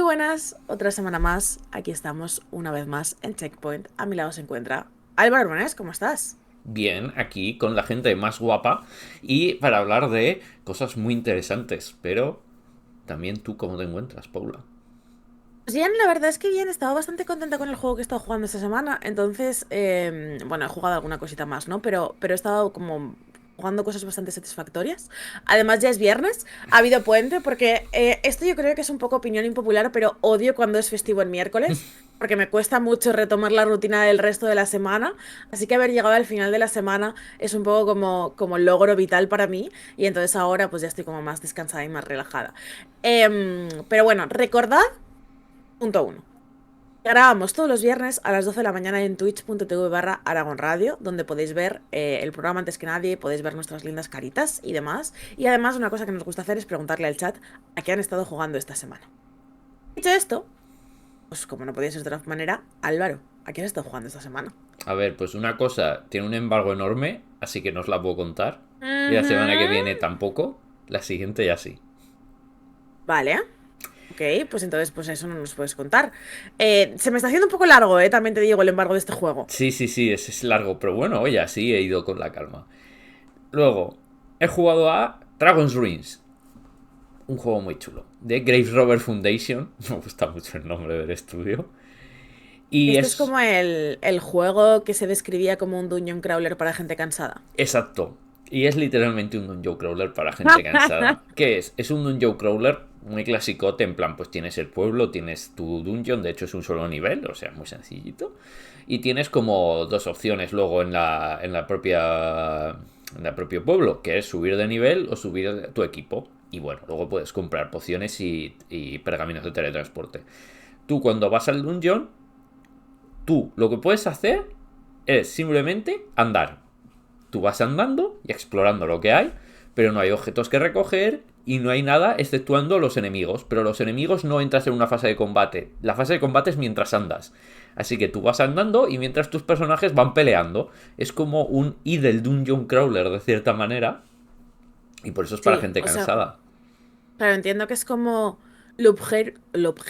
buenas, otra semana más. Aquí estamos una vez más en Checkpoint. A mi lado se encuentra Álvaro Bonés, ¿cómo estás? Bien, aquí con la gente más guapa y para hablar de cosas muy interesantes. Pero también tú, ¿cómo te encuentras, Paula? Pues bien, la verdad es que bien, estaba bastante contenta con el juego que he estado jugando esta semana. Entonces, bueno, he jugado alguna cosita más, ¿no? Pero he estado como jugando cosas bastante satisfactorias. Además, ya es viernes, ha habido puente, porque esto yo creo que es un poco opinión impopular, pero odio cuando es festivo en miércoles, porque me cuesta mucho retomar la rutina del resto de la semana. Así que haber llegado al final de la semana es un poco como logro vital para mí. Y entonces ahora pues ya estoy como más descansada y más relajada. Pero bueno, recordad. Punto uno. Grabamos todos los viernes a las 12 de la mañana en twitch.tv barra Aragon Radio, donde podéis ver el programa antes que nadie, podéis ver nuestras lindas caritas y demás. Y además una cosa que nos gusta hacer es preguntarle al chat a qué han estado jugando esta semana. Dicho esto, pues como no podía ser de otra manera, Álvaro, ¿a qué has estado jugando esta semana? A ver, pues una cosa tiene un embargo enorme, así que no os la puedo contar. Y la semana que viene Ujú. tampoco. La siguiente ya sí. Vale. Ok, pues entonces pues eso no nos puedes contar. Se me está haciendo un poco largo, también te digo, el embargo de este juego. Sí, sí, sí, ese es largo, pero bueno, oye, así he ido con la calma. Luego, he jugado a Dragon's Ruins, un juego muy chulo, de Grave Robber Foundation. Me gusta mucho el nombre del estudio. Y Este es es como el juego que se describía como un dungeon crawler para gente cansada. exacto. Y es literalmente un dungeon crawler para gente cansada. ¿Qué es? Es un dungeon crawler muy clasicote, en plan, pues tienes el pueblo, tienes tu dungeon, de hecho es un solo nivel, o sea, muy sencillito. Y tienes como dos opciones luego en la propio pueblo, que es subir de nivel o subir tu equipo. Y bueno, luego puedes comprar pociones y pergaminos de teletransporte. Tú cuando vas al dungeon, tú lo que puedes hacer es simplemente andar. Tú vas andando y explorando lo que hay, pero no hay objetos que recoger y no hay nada exceptuando los enemigos. Pero los enemigos no entras en una fase de combate. La fase de combate es mientras andas. Así que tú vas andando y mientras tus personajes van peleando. Es como un idle dungeon crawler de cierta manera. Y por eso es para Sí, gente o sea, cansada. claro, entiendo que es como Loop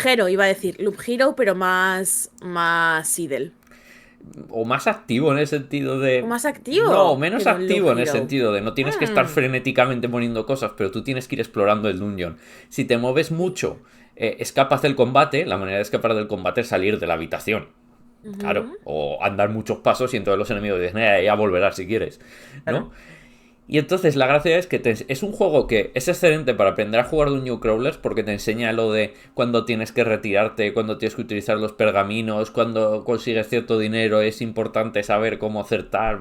Hero, iba a decir, Loop Hero, pero más Seedle. O más activo en el sentido O de... más No, activo menos que un Loop activo en el Hero. sentido de no tienes que estar Hmm, frenéticamente poniendo cosas, pero tú tienes que ir explorando el dungeon. Si te mueves sí. mucho, escapas del combate, la manera de escapar del combate es salir de la habitación. Claro, Ujú, o andar muchos pasos y entonces los enemigos dicen, ya volverás si quieres, ¿no? claro. Y entonces la gracia es que es un juego que es excelente para aprender a jugar Dungeon Crawlers porque te enseña lo de cuando tienes que retirarte, cuando tienes que utilizar los pergaminos, cuando consigues cierto dinero, es importante saber cómo hacer tal,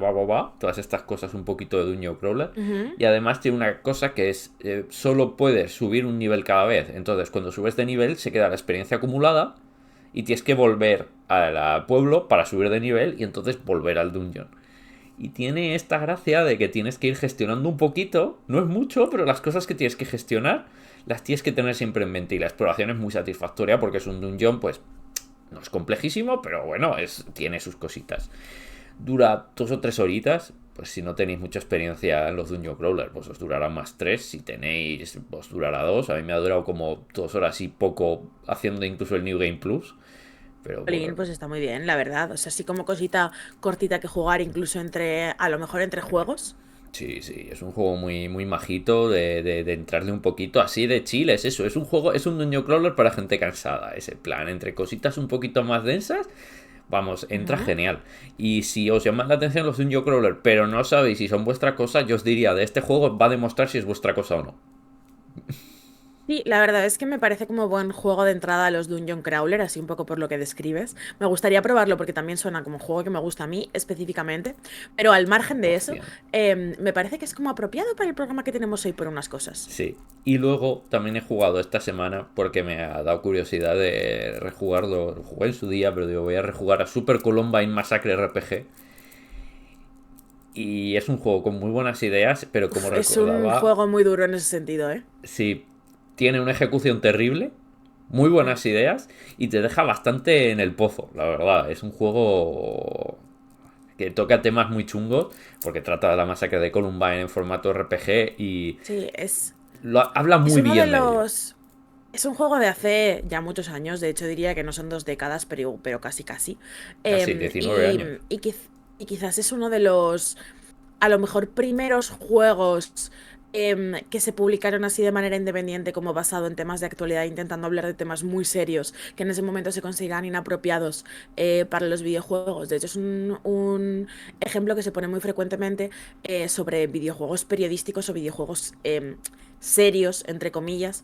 todas estas cosas un poquito de Dungeon Crawler. Ujú. Y además tiene una cosa que es, solo puedes subir un nivel cada vez. Entonces cuando subes de nivel se queda la experiencia acumulada y tienes que volver al pueblo para subir de nivel y entonces volver al dungeon. Y tiene esta gracia de que tienes que ir gestionando un poquito, no es mucho, pero las cosas que tienes que gestionar las tienes que tener siempre en mente. Y la exploración es muy satisfactoria porque es un dungeon, pues no es complejísimo, pero bueno, tiene sus cositas. Dura 2 o 3 horitas, pues si no tenéis mucha experiencia en los dungeon crawlers, pues os durará más 3. Si tenéis, os durará 2. A mí me ha durado como 2 horas y poco haciendo incluso el New Game Plus. Pero Jolín, por, pues está muy bien, la verdad. O sea, así como cosita cortita que jugar, incluso a lo mejor entre juegos. Sí, sí, es un juego muy, muy majito de entrarle un poquito así de chill, es eso, es un juego, es un dungeon crawler para gente cansada, ese plan, entre cositas un poquito más densas, vamos, entra Ujú. genial. Y si os llaman la atención los dungeon crawler, pero no sabéis si son vuestra cosa, yo os diría, de este juego va a demostrar si es vuestra cosa o no. Sí, la verdad es que me parece como buen juego de entrada a los Dungeon Crawler, así un poco por lo que describes. Me gustaría probarlo porque también suena como un juego que me gusta a mí específicamente, pero al margen de eso, 100%. me parece que es como apropiado para el programa que tenemos hoy por unas cosas. Sí. Y luego también he jugado esta semana porque me ha dado curiosidad de rejugarlo. Lo jugué en su día, pero digo, voy a rejugar a Super Columbine Massacre RPG. Y es un juego con muy buenas ideas, pero como Uf, es un recordaba, juego muy duro en ese sentido, ¿eh? sí, tiene una ejecución terrible, muy Mm. buenas ideas y te deja bastante en el pozo, la verdad. Es un juego que toca temas muy chungos porque trata de la masacre de Columbine en formato RPG y Sí, habla es muy uno de bien de ello. los Es un juego de hace ya muchos años, de hecho diría que no son 2 décadas, pero casi casi. Casi Em, 19 y, años. y y quizás es uno de los, a lo mejor, primeros juegos que se publicaron así de manera independiente, como basado en temas de actualidad, intentando hablar de temas muy serios que en ese momento se consideran inapropiados para los videojuegos. De hecho, es un ejemplo que se pone muy frecuentemente sobre videojuegos periodísticos o videojuegos serios, entre comillas,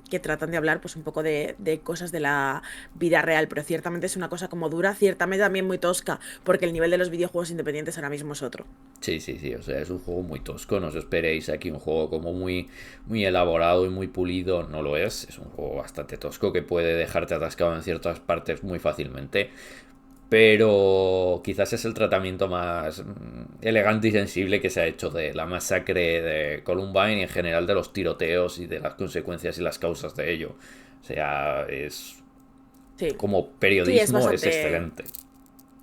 que tratan de hablar pues un poco de cosas de la vida real, pero ciertamente es una cosa como dura, ciertamente también muy tosca, porque el nivel de los videojuegos independientes ahora mismo es otro. Sí, sí, sí, o sea, es un juego muy tosco, no os esperéis aquí un juego como muy elaborado y muy pulido, no lo es un juego bastante tosco que puede dejarte atascado en ciertas partes muy fácilmente, pero quizás es el tratamiento más elegante y sensible que se ha hecho de la masacre de Columbine y en general de los tiroteos y de las consecuencias y las causas de ello. O sea, es Sí, como sí, es periodismo es bastante. excelente.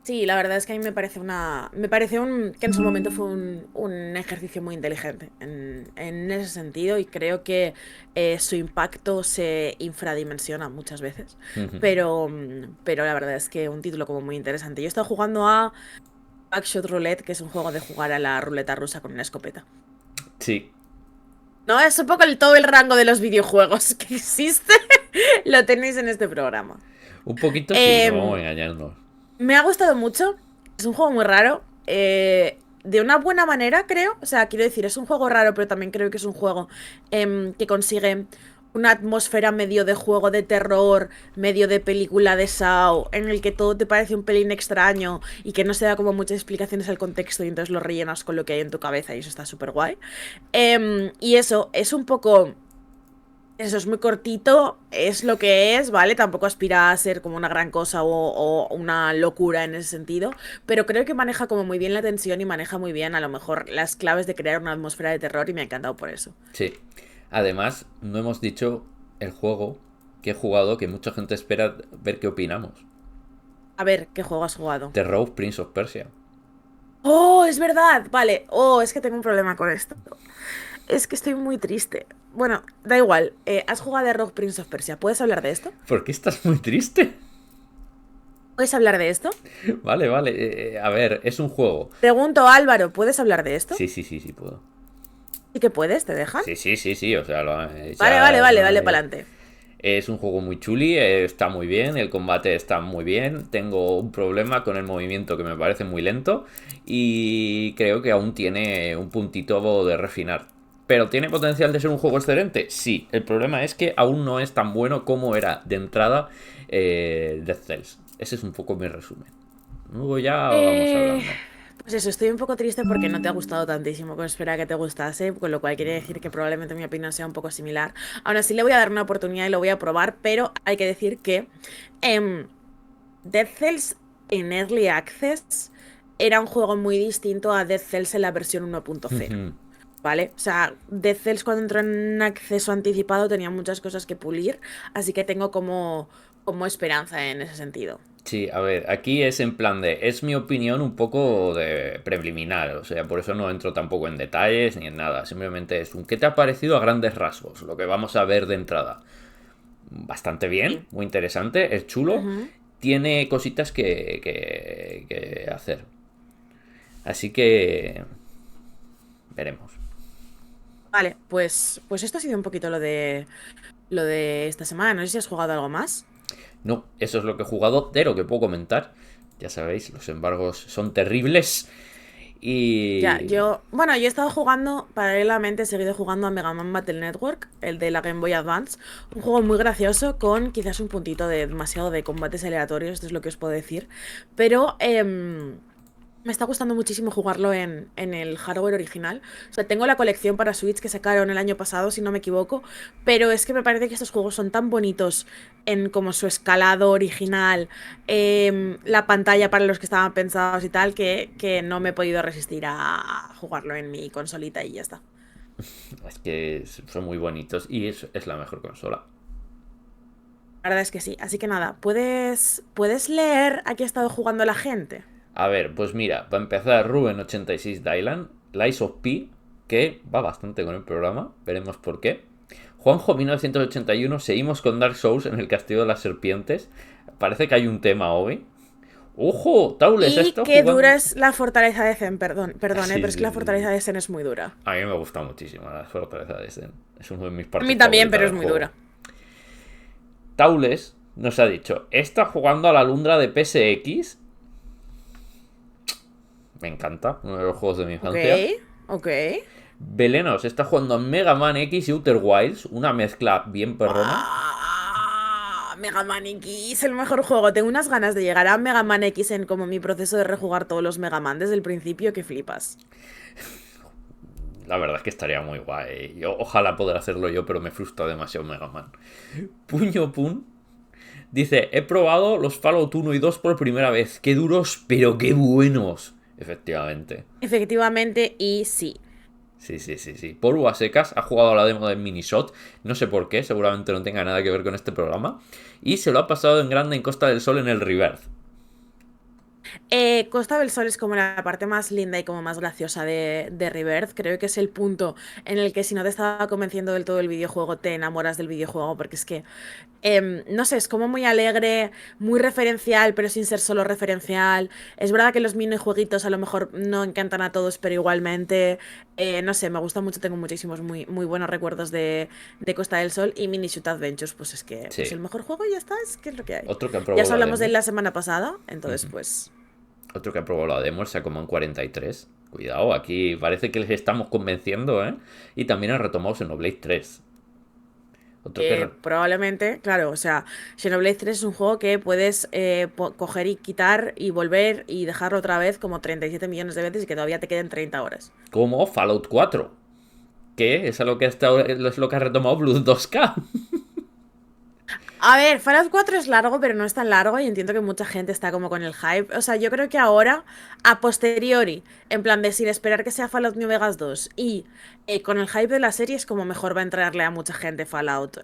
Sí, la verdad es que a mí me parece una. Me parece que en su momento fue un ejercicio muy inteligente en ese sentido y creo que su impacto se infradimensiona muchas veces. Pero la verdad es que un título como muy interesante. Yo he estado jugando a Backshot Roulette, que es un juego de jugar a la ruleta rusa con una escopeta. Sí, No, es un poco todo el rango de los videojuegos que existe. Lo tenéis en este programa. un poquito sí, no vamos a Em, engañarnos. Me ha gustado mucho. Es un juego muy raro. De una buena manera, creo. O sea, quiero decir, es un juego raro, pero también creo que es un juego que consigue una atmósfera medio de juego de terror, medio de película de Saw, en el que todo te parece un pelín extraño y que no se da como muchas explicaciones al contexto y entonces lo rellenas con lo que hay en tu cabeza y eso está súper guay. Y eso es un poco. Eso es muy cortito, es lo que es, ¿vale? Tampoco aspira a ser como una gran cosa o una locura en ese sentido, pero creo que maneja como muy bien la tensión y maneja muy bien a lo mejor las claves de crear una atmósfera de terror y me ha encantado por eso. Sí. Además, no hemos dicho el juego que he jugado que mucha gente espera ver qué opinamos. A ver, ¿qué juego has jugado? The Rogue Prince of Persia. ¡Oh, es verdad! Vale, oh, es que tengo un problema con esto. Es que estoy muy triste. Bueno, da igual, has jugado a Rogue Prince of Persia, ¿puedes hablar de esto? ¿Por qué estás muy triste? ¿Puedes hablar de esto? Vale, vale. A ver, es un juego. Pregunto, Álvaro, ¿puedes hablar de esto? Sí, sí, sí, sí puedo. Sí que puedes, ¿te dejan? Sí, sí, sí, sí. O sea, Vale, vale, ya vale, no dale hay- para adelante. Es un juego muy chuli, está muy bien, el combate está muy bien. Tengo un problema con el movimiento que me parece muy lento y creo que aún tiene un puntito de refinar. ¿Pero tiene potencial de ser un juego excelente? Sí. El problema es que aún no es tan bueno como era de entrada Death Cells. Ese es un poco mi resumen. Luego ya vamos Eh, hablando. pues eso, estoy un poco triste porque no te ha gustado tantísimo como esperaba que te gustase, con lo cual quiere decir que probablemente mi opinión sea un poco similar. Aún así le voy a dar una oportunidad y lo voy a probar, pero hay que decir que em, Dead Cells en Early Access era un juego muy distinto a Dead Cells en la versión 1.0. ¿Vale? O sea, Dead Cells cuando entró en acceso anticipado tenía muchas cosas que pulir, así que tengo como esperanza en ese sentido. Sí, a ver, aquí es en plan de, es mi opinión un poco de preliminar, o sea, por eso no entro tampoco en detalles ni en nada, simplemente es un ¿qué te ha parecido a grandes rasgos? Lo que vamos a ver de entrada. Bastante bien, Sí. muy interesante, es chulo, Ujú. tiene cositas que hacer. Así que veremos. Vale, pues esto ha sido un poquito lo de esta semana. No sé si has jugado algo más. No, eso es lo que he jugado, de lo que puedo comentar. Ya sabéis, los embargos son terribles Ya, y... bueno, yo he estado jugando, paralelamente he seguido jugando a Mega Man Battle Network, el de la Game Boy Advance, un juego muy gracioso con quizás un puntito de demasiado de combates aleatorios, esto es lo que os puedo decir, pero me está gustando muchísimo jugarlo en el hardware original. O sea, tengo la colección para Switch que sacaron el año pasado, si no me equivoco, pero es que me parece que estos juegos son tan bonitos en como su escalado original, la pantalla para los que estaban pensados y tal, que no me he podido resistir a jugarlo en mi consolita y ya está. Es que son muy bonitos y es la mejor consola. La verdad es que sí. Así que nada, ¿puedes leer a qué ha estado jugando la gente? A ver, pues mira, para empezar, Ruben86 Dylan, Lies of P, que va bastante con el programa, veremos por qué. Juanjo 1981, seguimos con Dark Souls en el Castillo de las Serpientes. Parece que hay un tema hoy. ¡Ojo! Taules ha Y estado qué jugando. dura es la fortaleza de Zen, perdón, Sí, pero es que sí, la sí, sí. fortaleza de Zen es muy dura. A mí me gusta muchísimo la fortaleza de Zen. Es una de mis A partes mí también, favoritas pero es del muy juego. dura. Taules nos ha dicho, está jugando a la Lundra de PSX. Me encanta, uno de los juegos de mi Ok, infancia. ok. Belenos está jugando a Mega Man X y Outer Wilds, una mezcla bien perrona. Mega Man X es el mejor juego. Tengo unas ganas de llegar a Mega Man X en como mi proceso de rejugar todos los Mega Man desde el principio que flipas. La verdad es que estaría muy guay. Yo, ojalá poder hacerlo yo, pero me frustra demasiado Mega Man. Puño Pun dice, he probado los Fallout 1 y 2 por primera vez. Qué duros, pero qué buenos. Efectivamente. Efectivamente, y sí. Sí, sí, sí, sí. Polvo a secas ha jugado a la demo de Minishot. No sé por qué, seguramente no tenga nada que ver con este programa. Y se lo ha pasado en grande en Costa del Sol en el Rebirth. Costa del Sol es como la parte más linda y como más graciosa de Rebirth. Creo que es el punto en el que si no te estaba convenciendo del todo el videojuego, te enamoras del videojuego, porque es que no sé, es como muy alegre, muy referencial, pero sin ser solo referencial. Es verdad que los minijueguitos a lo mejor no encantan a todos, pero igualmente, no sé, me gusta mucho, tengo muchísimos muy, muy buenos recuerdos de Costa del Sol y Mini Shoot Adventures, pues es que pues el Sí. mejor juego y ya está, es que es lo que hay. Otro que ha Ya probado os la hablamos de él demo. la semana pasada, entonces pues... Otro que ha probado la demo, el Sacoman 43. Cuidado, aquí parece que les estamos convenciendo, ¿eh? Y también ha retomado Xenoblade 3. Otro que... Probablemente, claro, o sea, Xenoblade 3 es un juego que puedes coger y quitar y volver y dejarlo otra vez como 37 millones de veces y que todavía te queden 30 horas. Como Fallout 4. Que es lo que, es lo que ha retomado Blood 2K. A ver, Fallout 4 es largo, pero no es tan largo y entiendo que mucha gente está como con el hype. O sea, yo creo que ahora, a posteriori, en plan de sin esperar que sea Fallout New Vegas 2 y con el hype de la serie es como mejor va a entrarle a mucha gente Fallout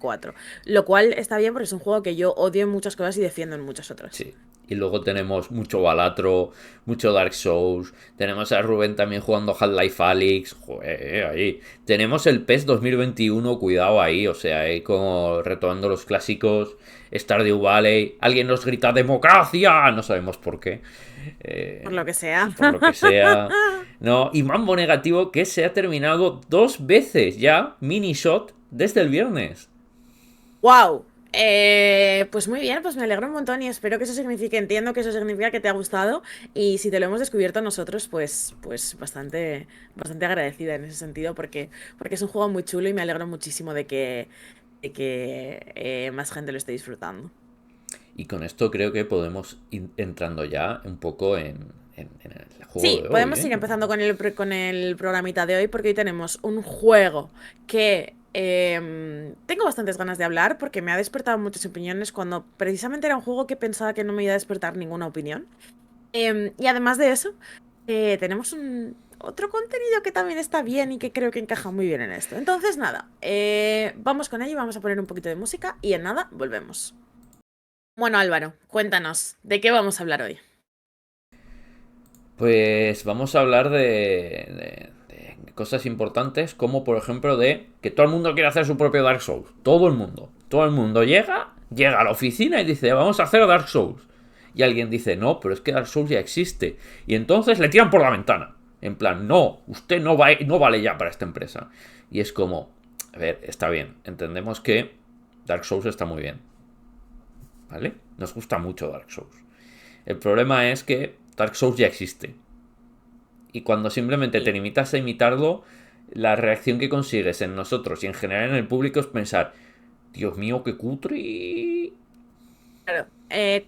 4. Lo cual está bien porque es un juego que yo odio en muchas cosas y defiendo en muchas otras. Sí. Y luego tenemos mucho Balatro, mucho Dark Souls. Tenemos a Rubén también jugando Half-Life Alyx. Joder, ahí. Tenemos el PES 2021, cuidado ahí. O sea, ahí como retomando los clásicos. Stardew Valley. Alguien nos grita ¡democracia! No sabemos por qué. Por Eh, lo que sea. por lo que sea. No, y Mambo Negativo que se ha terminado 2 veces ya. Mini Shot desde el viernes. ¡Wow! Pues muy bien, pues me alegro un montón y espero que eso signifique, entiendo que eso significa que te ha gustado y si te lo hemos descubierto nosotros, pues bastante, bastante agradecida en ese sentido porque es un juego muy chulo y me alegro muchísimo de que más gente lo esté disfrutando. Y con esto creo que podemos ir entrando ya un poco en el juego Sí, de hoy, podemos ¿eh? ir empezando con el programita de hoy porque hoy tenemos un juego que tengo bastantes ganas de hablar porque me ha despertado muchas opiniones cuando precisamente era un juego que pensaba que no me iba a despertar ninguna opinión. Y además de eso, tenemos otro contenido que también está bien y que creo que encaja muy bien en esto. Entonces, nada, vamos con ello, vamos a poner un poquito de música y en nada, volvemos. Bueno, Álvaro, cuéntanos, ¿de qué vamos a hablar hoy? Pues vamos a hablar de cosas importantes como por ejemplo de que todo el mundo quiere hacer su propio Dark Souls. Todo el mundo. Todo el mundo llega a la oficina y dice, vamos a hacer Dark Souls. Y alguien dice, no, pero es que Dark Souls ya existe. Y entonces le tiran por la ventana. En plan, no, usted no vale ya para esta empresa. Y es como, a ver, está bien. Entendemos que Dark Souls está muy bien. ¿Vale? Nos gusta mucho Dark Souls. El problema es que Dark Souls ya existe. Y cuando simplemente te Sí. limitas a imitarlo, la reacción que consigues en nosotros y en general en el público es pensar, Dios mío, qué cutre. Claro,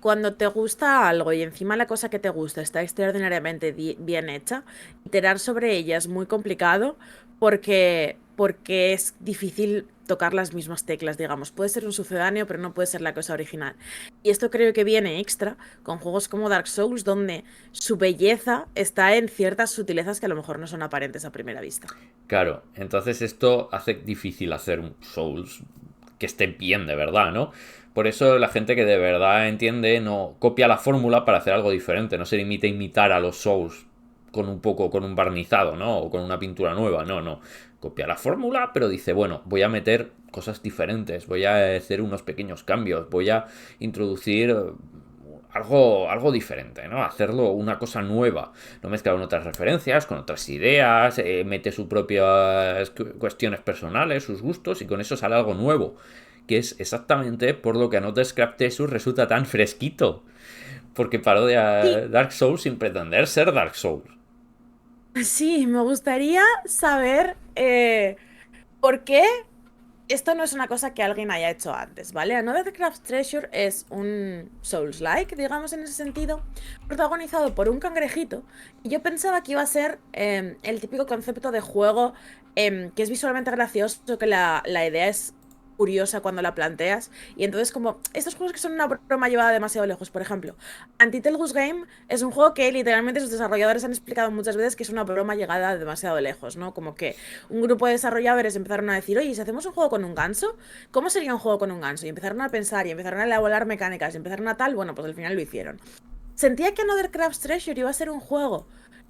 cuando te gusta algo y encima la cosa que te gusta está extraordinariamente bien hecha, iterar sobre ella es muy complicado porque es difícil tocar las mismas teclas, digamos. Puede ser un sucedáneo, pero no puede ser la cosa original. Y esto creo que viene extra con juegos como Dark Souls, donde su belleza está en ciertas sutilezas que a lo mejor no son aparentes a primera vista. Claro, entonces esto hace difícil hacer un Souls que esté bien de verdad, ¿no? Por eso la gente que de verdad entiende no copia la fórmula para hacer algo diferente, no se limita a imitar a los Souls con un poco, con un barnizado, ¿no? O con una pintura nueva, no, no. Copia la fórmula, pero dice, bueno, voy a meter cosas diferentes, voy a hacer unos pequeños cambios, voy a introducir algo diferente, ¿no? Hacerlo una cosa nueva. No mezclar con otras referencias, con otras ideas, mete sus propias cuestiones personales, sus gustos, y con eso sale algo nuevo. Que es exactamente por lo que Another Scrap Treasure resulta tan fresquito. Porque parodia Sí, Dark Souls sin pretender ser Dark Souls. sí, me gustaría saber por qué esto no es una cosa que alguien haya hecho antes, ¿vale? Another Craft Treasure es un Souls-like, digamos en ese sentido, protagonizado por un cangrejito. Y yo pensaba que iba a ser el típico concepto de juego que es visualmente gracioso, que la idea es curiosa cuando la planteas. Y entonces como estos juegos que son una broma llevada demasiado lejos, por ejemplo, Untitled Goose Game es un juego que literalmente sus desarrolladores han explicado muchas veces que es una broma llegada demasiado lejos, ¿no? Como que un grupo de desarrolladores empezaron a decir, oye, ¿y si hacemos un juego con un ganso? ¿Cómo sería un juego con un ganso? Y empezaron a pensar y empezaron a elaborar mecánicas y empezaron a tal, bueno, pues al final lo hicieron. Sentía que Another Craft's Treasure iba a ser un juego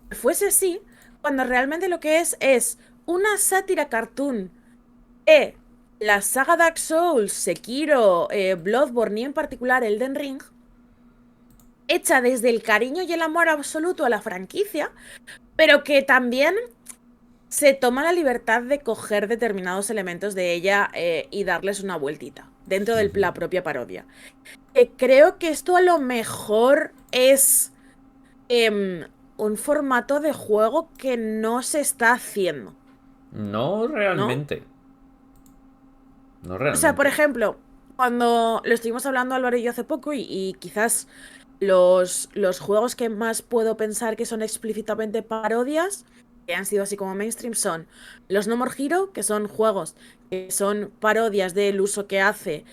que fuese así, cuando realmente lo que es una sátira cartoon de la saga Dark Souls, Sekiro, Bloodborne y en particular Elden Ring, hecha desde el cariño y el amor absoluto a la franquicia, pero que también se toma la libertad de coger determinados elementos de ella y darles una vueltita dentro de la propia parodia. Creo que esto a lo mejor es em, un formato de juego que no se está haciendo, No ¿no? realmente. No O sea, por realmente. ejemplo, cuando lo estuvimos hablando Álvaro y yo hace poco y quizás los juegos que más puedo pensar que son explícitamente parodias, que han sido así como mainstream, son los No More Hero, que son juegos que son parodias del uso que hace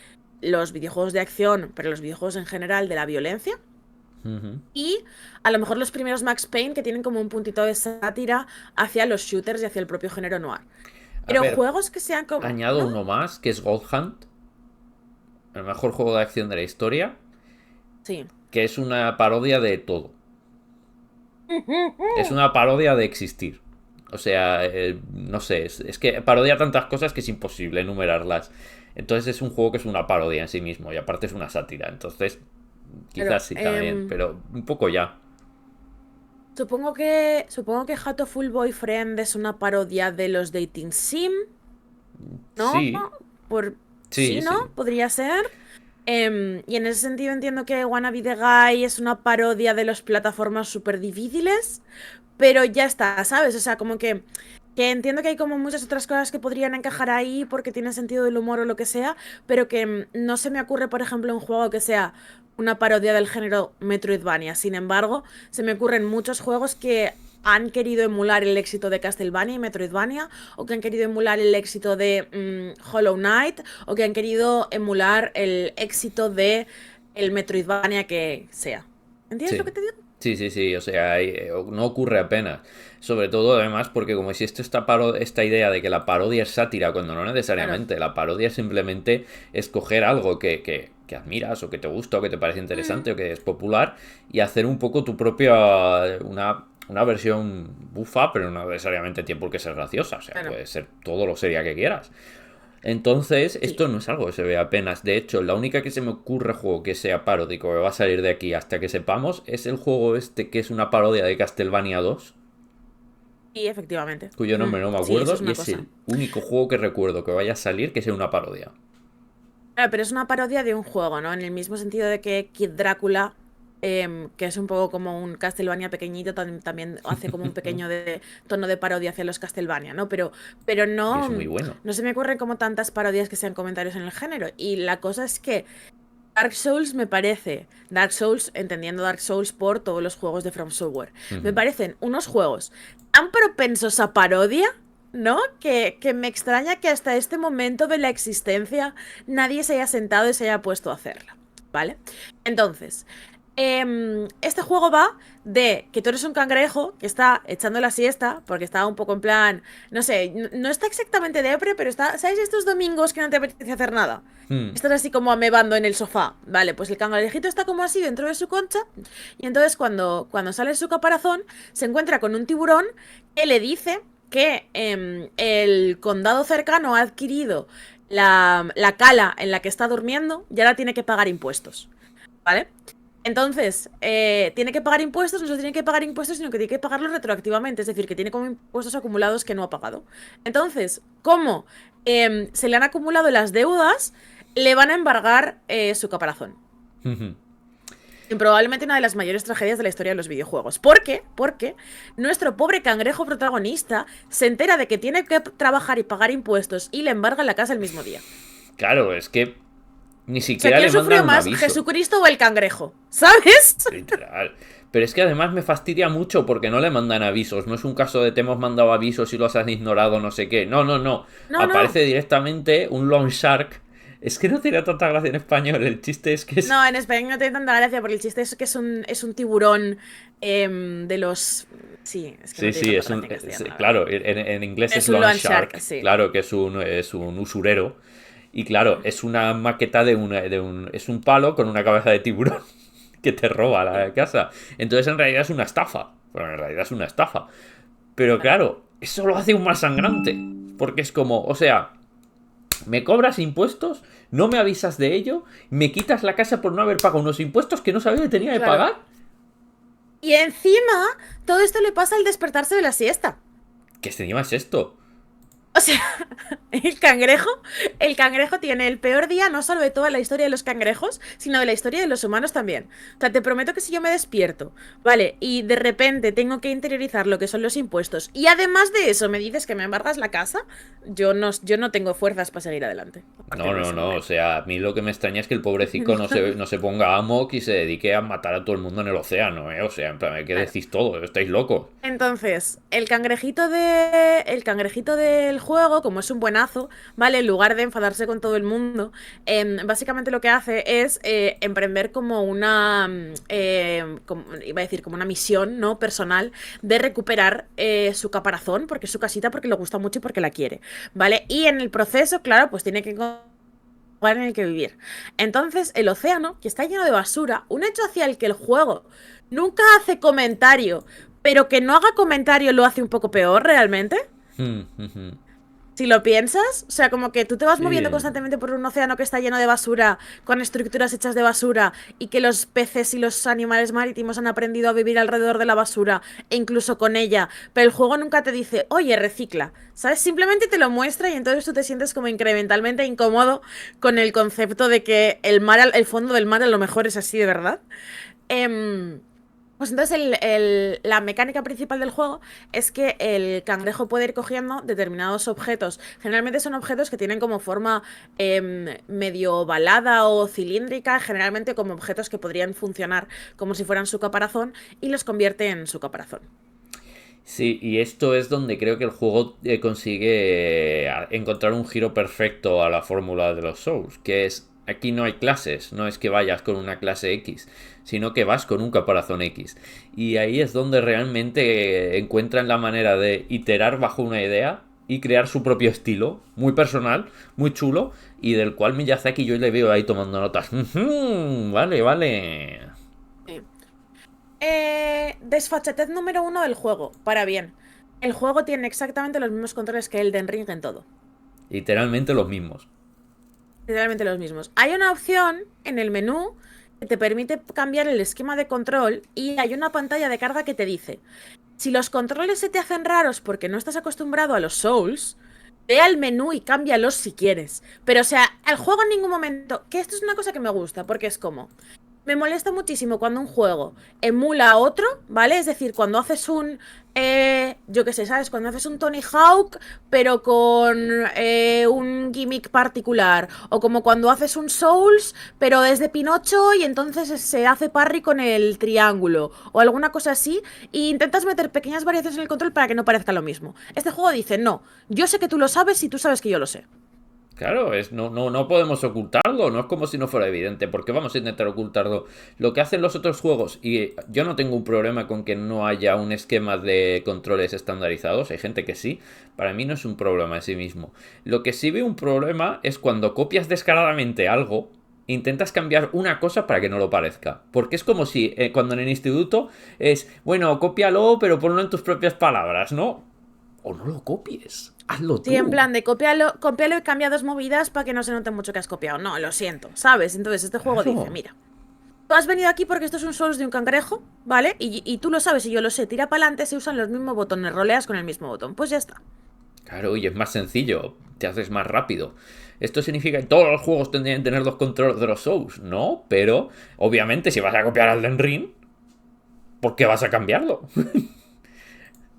los videojuegos de acción, pero los videojuegos en general de la violencia. Ujú. Y a lo mejor los primeros Max Payne, que tienen como un puntito de sátira hacia los shooters y hacia el propio género noir. A Pero ver, juegos que sean como... añado ¿No? uno más, que es God Hunt, el mejor juego de acción de la historia, Sí. que es una parodia de todo. Es una parodia de existir. O sea, no sé, es que parodia tantas cosas que es imposible enumerarlas. Entonces es un juego que es una parodia en sí mismo y aparte es una sátira. Entonces, Pero quizás sí también, pero un poco ya. supongo que Hatoful Boyfriend es una parodia de los dating sim, ¿no? Sí, Por sí, sí, ¿no? sí. Podría ser. Y en ese sentido entiendo que Wanna Be the Guy es una parodia de las plataformas súper difíciles, pero ya está, ¿sabes? O sea, como que entiendo que hay como muchas otras cosas que podrían encajar ahí porque tienen sentido del humor o lo que sea, pero que no se me ocurre, por ejemplo, un juego que sea una parodia del género Metroidvania. Sin embargo, se me ocurren muchos juegos que han querido emular el éxito de Castlevania y Metroidvania, o que han querido emular el éxito de Hollow Knight, o que han querido emular el éxito de el Metroidvania que sea. ¿Entiendes lo Sí. que te digo? Sí, sí, sí, o sea, no ocurre apenas. Sobre todo, además, porque como si esta idea de que la parodia es sátira, cuando no Claro. necesariamente, la parodia es simplemente escoger algo que admiras o que te gusta o que te parece Mm, interesante o que es popular y hacer un poco tu propia, una versión bufa, pero no necesariamente tiene por qué ser graciosa, o sea, claro. puede ser todo lo seria que quieras. Entonces, Sí. esto no es algo que se ve apenas. De hecho, la única que se me ocurre juego que sea paródico que va a salir de aquí hasta que sepamos es el juego este que es una parodia de Castlevania 2, Sí, efectivamente. cuyo nombre no me Sí, eso acuerdo, es y una es cosa. el único juego que recuerdo que vaya a salir que sea una parodia. Claro, pero es una parodia de un juego, ¿no? En el mismo sentido de que Kid Drácula, que es un poco como un Castlevania pequeñito, también hace como un pequeño tono de parodia hacia los Castlevania, ¿no? Pero Y no, es muy bueno. no se me ocurren como tantas parodias que sean comentarios en el género. Y la cosa es que Dark Souls me parece, Dark Souls, entendiendo Dark Souls por todos los juegos de From Software, me Ujú. parecen unos juegos tan propensos a parodia, ¿no? Que me extraña que hasta este momento de la existencia nadie se haya sentado y se haya puesto a hacerla, ¿vale? Entonces, Este juego va de que tú eres un cangrejo que está echando la siesta, porque está un poco en plan, no sé, no está exactamente depre, pero está, ¿sabes estos domingos que no te apetece hacer nada? Hmm. Estás así como amebando en el sofá. Vale, pues el cangrejito está como así dentro de su concha, y entonces cuando sale su caparazón, se encuentra con un tiburón que le dice que el condado cercano ha adquirido la cala en la que está durmiendo y ahora tiene que pagar impuestos. ¿Vale? Entonces, tiene que pagar impuestos, no solo tiene que pagar impuestos, sino que tiene que pagarlos retroactivamente, es decir, que tiene como impuestos acumulados que no ha pagado. Entonces, como se le han acumulado las deudas, le van a embargar su caparazón. Y probablemente una de las mayores tragedias de la historia de los videojuegos. ¿Por qué? Porque nuestro pobre cangrejo protagonista se entera de que tiene que trabajar y pagar impuestos y le embarga la casa el mismo día. Claro, es que ni O sea, siquiera ¿quién le mandan sufrió un más, aviso. Jesucristo o el cangrejo? ¿Sabes? Literal. Pero es que además me fastidia mucho porque no le mandan avisos. No es un caso de te hemos mandado avisos y los has ignorado, no sé qué. No, no, no. No, no. Aparece directamente un long shark. Es que no tiene tanta gracia en español. El chiste es que es. No, en español no tiene tanta gracia porque el chiste es que es un tiburón de los... Sí, es que Sí, no tiene sí, tanta es gracia en castellano, la verdad. claro, en inglés es Es un long lawn shark, shark. sí. Claro que es un usurero. Y claro, es una maqueta es un palo con una cabeza de tiburón que te roba Sí, la casa. Entonces en realidad es una estafa. Bueno, en realidad es una estafa. Pero claro. claro, eso lo hace aún más sangrante. Porque es como, o sea, me cobras impuestos, no me avisas de ello, me quitas la casa por no haber pagado unos impuestos que no sabía que tenía que Claro. pagar. Y encima, todo esto le pasa al despertarse de la siesta. ¿Qué encima es esto? O sea, el cangrejo, el cangrejo tiene el peor día no solo de toda la historia de los cangrejos, sino de la historia de los humanos también. O sea, te prometo que si yo me despierto, ¿vale? Y de repente tengo que interiorizar lo que son los impuestos, y además de eso me dices que me embargas la casa, yo no tengo fuerzas para seguir adelante a partir No, de no, ese no. O momento. sea, a mí lo que me extraña es que el pobrecito no se ponga amok y se dedique a matar a todo el mundo en el océano, ¿eh? O sea, en plan, ¿qué Claro. decís todo? ¿Estáis locos? Entonces, el cangrejito del juego, como es un buenazo, ¿vale? En lugar de enfadarse con todo el mundo, básicamente lo que hace es emprender como una, iba a decir, como una misión, ¿no? Personal de recuperar su caparazón, porque es su casita, porque le gusta mucho y porque la quiere, ¿vale? Y en el proceso, claro, pues tiene que encontrar un lugar en el que vivir. Entonces, el océano, que está lleno de basura, un hecho hacia el que el juego nunca hace comentario, pero que no haga comentario lo hace un poco peor realmente. Si lo piensas, o sea, como que tú te vas moviendo Sí. constantemente por un océano que está lleno de basura, con estructuras hechas de basura, y que los peces y los animales marítimos han aprendido a vivir alrededor de la basura, e incluso con ella, pero el juego nunca te dice, oye, recicla, ¿sabes? Simplemente te lo muestra y entonces tú te sientes como incrementalmente incómodo con el concepto de que el fondo del mar a lo mejor es así de verdad. Em, pues entonces la mecánica principal del juego es que el cangrejo puede ir cogiendo determinados objetos. Generalmente son objetos que tienen como forma medio ovalada o cilíndrica, generalmente como objetos que podrían funcionar como si fueran su caparazón, y los convierte en su caparazón. Sí, y esto es donde creo que el juego consigue encontrar un giro perfecto a la fórmula de los Souls, que es aquí no hay clases, no es que vayas con una clase X, sino que vas con un caparazón X. Y ahí es donde realmente encuentran la manera de iterar bajo una idea y crear su propio estilo, muy personal, muy chulo, y del cual Miyazaki yo le veo ahí tomando notas. Vale, vale. Sí. Desfachatez número uno del juego. Para bien. El juego tiene exactamente los mismos controles que Elden Ring en todo. Literalmente los mismos. Literalmente los mismos. Hay una opción en el menú que te permite cambiar el esquema de control, y hay una pantalla de carga que te dice, si los controles se te hacen raros porque no estás acostumbrado a los Souls, ve al menú y cámbialos si quieres. Pero o sea, el juego en ningún momento, que esto es una cosa que me gusta, porque es como, me molesta muchísimo cuando un juego emula a otro, ¿vale? Es decir, cuando haces yo qué sé, ¿sabes? Cuando haces un Tony Hawk, pero con un gimmick particular. O como cuando haces un Souls, pero es de Pinocho y entonces se hace parry con el triángulo. O alguna cosa así. E intentas meter pequeñas variaciones en el control para que no parezca lo mismo. Este juego dice, no, yo sé que tú lo sabes y tú sabes que yo lo sé. Claro, no podemos ocultarlo, no es como si no fuera evidente, porque vamos a intentar ocultarlo. Lo que hacen los otros juegos, y yo no tengo un problema con que no haya un esquema de controles estandarizados, hay gente que sí, para mí no es un problema en sí mismo. Lo que sí veo un problema es cuando copias descaradamente algo, intentas cambiar una cosa para que no lo parezca. Porque es como si cuando en el instituto es, bueno, cópialo, pero ponlo en tus propias palabras, ¿no? O no lo copies, hazlo Sí, en tú. plan de cópialo y cambia dos movidas para que no se note mucho que has copiado. No, lo siento, ¿sabes? Entonces este juego dice, Claro. mira, tú has venido aquí porque esto es un Souls de un cangrejo, ¿vale? Y tú lo sabes y yo lo sé, tira para adelante, se usan los mismos botones, roleas con el mismo botón. Pues ya está. Claro, y es más sencillo, te haces más rápido. ¿Esto significa que todos los juegos tendrían que tener los controles de los Souls? No, pero obviamente si vas a copiar al Elden Ring, ¿por qué vas a cambiarlo?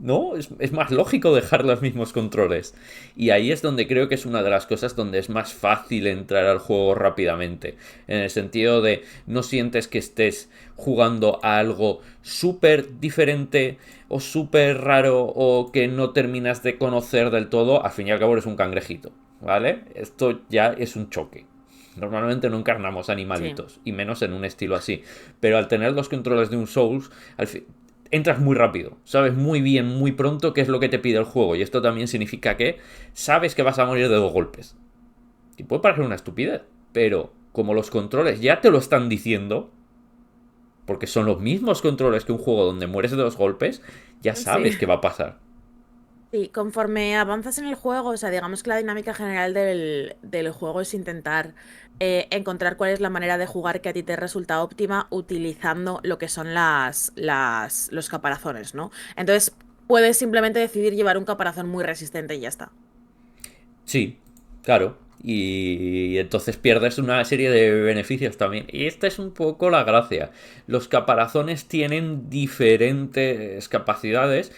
No, es más lógico dejar los mismos controles. Y ahí es donde creo que es una de las cosas donde es más fácil entrar al juego rápidamente. En el sentido de no sientes que estés jugando a algo súper diferente o súper raro o que no terminas de conocer del todo. Al fin y al cabo eres un cangrejito, ¿vale? Esto ya es un choque. Normalmente no encarnamos Sí. animalitos, y menos en un estilo así. Pero al tener los controles de un Souls, entras muy rápido, sabes muy bien, muy pronto qué es lo que te pide el juego. Y esto también significa que sabes que vas a morir de 2 golpes. Y puede parecer una estupidez, pero como los controles ya te lo están diciendo, porque son los mismos controles que un juego donde mueres de 2 golpes, ya Sí. sabes qué va a pasar. Sí, conforme avanzas en el juego, o sea, digamos que la dinámica general del juego es intentar encontrar cuál es la manera de jugar que a ti te resulta óptima utilizando lo que son los caparazones, ¿no? Entonces, puedes simplemente decidir llevar un caparazón muy resistente y ya está. Sí, claro. Y entonces pierdes una serie de beneficios también. Y esta es un poco la gracia. Los caparazones tienen diferentes capacidades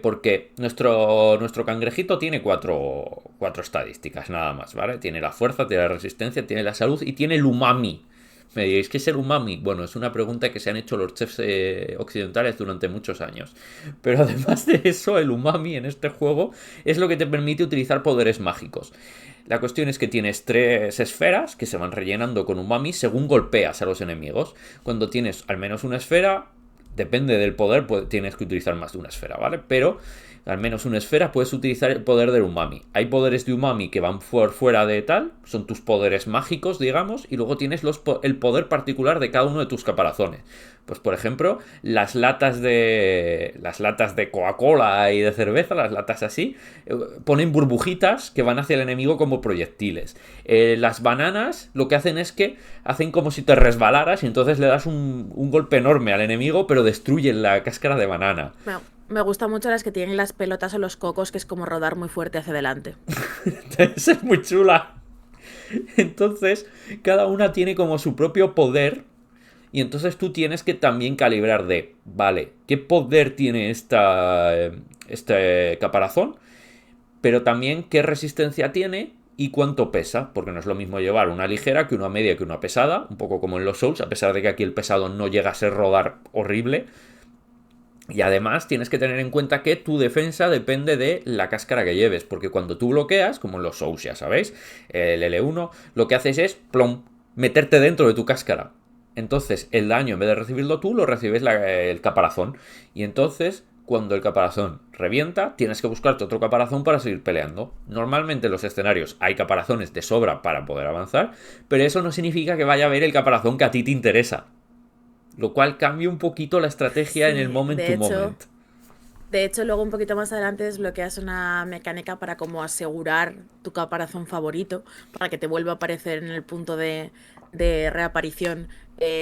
porque nuestro cangrejito tiene cuatro estadísticas nada más, ¿vale? Tiene la fuerza, tiene la resistencia, tiene la salud y tiene el umami. Me diréis, ¿qué es el umami? Bueno, es una pregunta que se han hecho los chefs occidentales durante muchos años. Pero además de eso, el umami en este juego es lo que te permite utilizar poderes mágicos. La cuestión es que tienes 3 esferas que se van rellenando con umami según golpeas a los enemigos. Cuando tienes al menos una esfera, depende del poder, pues tienes que utilizar más de una esfera, ¿vale? Pero al menos una esfera puedes utilizar el poder del umami. Hay poderes de umami que van fuera de tal, son tus poderes mágicos, digamos, y luego tienes el poder particular de cada uno de tus caparazones. Pues por ejemplo, las latas de Coca-Cola y de cerveza, las latas así, ponen burbujitas que van hacia el enemigo como proyectiles. Las bananas lo que hacen es que hacen como si te resbalaras y entonces le das un golpe enorme al enemigo, pero destruyen la cáscara de banana. Me gustan mucho las que tienen las pelotas o los cocos, que es como rodar muy fuerte hacia adelante. Esa es muy chula. Entonces, cada una tiene como su propio poder. Y entonces tú tienes que también calibrar de, vale, ¿qué poder tiene este caparazón? Pero también qué resistencia tiene y cuánto pesa, porque no es lo mismo llevar una ligera que una media que una pesada, un poco como en los Souls, a pesar de que aquí el pesado no llega a ser rodar horrible. Y además tienes que tener en cuenta que tu defensa depende de la cáscara que lleves, porque cuando tú bloqueas, como en los Souls ya sabéis, el L1, lo que haces es, plom, meterte dentro de tu cáscara. Entonces el daño, en vez de recibirlo tú, lo recibes el caparazón. Y entonces, cuando el caparazón revienta, tienes que buscarte otro caparazón para seguir peleando. Normalmente en los escenarios hay caparazones de sobra para poder avanzar, pero eso no significa que vaya a haber el caparazón que a ti te interesa. Lo cual cambia un poquito la estrategia en el Sí, moment to moment. de hecho, luego un poquito más adelante desbloqueas una mecánica para como asegurar tu caparazón favorito, para que te vuelva a aparecer en el punto de reaparición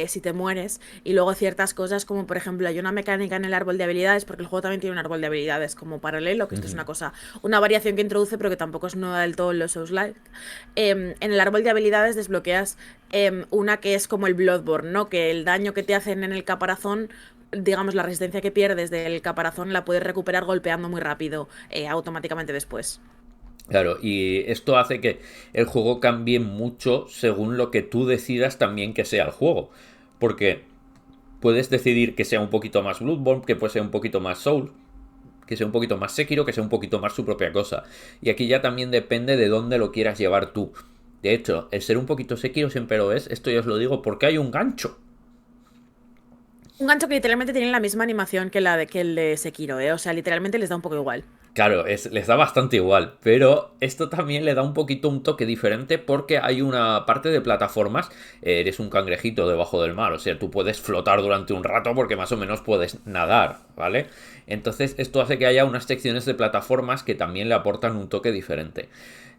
si te mueres. Y luego ciertas cosas como por ejemplo hay una mecánica en el árbol de habilidades, porque el juego también tiene un árbol de habilidades como paralelo, que esto es una cosa, una variación que introduce pero que tampoco es nueva del todo en los Souls-like. En el árbol de habilidades desbloqueas una que es como el Bloodborne, ¿no? Que el daño que te hacen en el caparazón, digamos, la resistencia que pierdes del caparazón la puedes recuperar golpeando muy rápido, automáticamente después. Claro, y esto hace que el juego cambie mucho según lo que tú decidas también que sea el juego. Porque puedes decidir que sea un poquito más Bloodborne, que puede ser un poquito más Soul, que sea un poquito más Sekiro, que sea un poquito más su propia cosa. Y aquí ya también depende de dónde lo quieras llevar tú. De hecho, el ser un poquito Sekiro siempre lo es, esto ya os lo digo, porque hay un gancho. Un gancho que literalmente tiene la misma animación que la de que el de Sekiro, ¿eh? O sea, literalmente les da un poco igual. Claro, les da bastante igual, pero esto también le da un poquito un toque diferente porque hay una parte de plataformas, eres un cangrejito debajo del mar, o sea, tú puedes flotar durante un rato porque más o menos puedes nadar, ¿vale? Entonces esto hace que haya unas secciones de plataformas que también le aportan un toque diferente.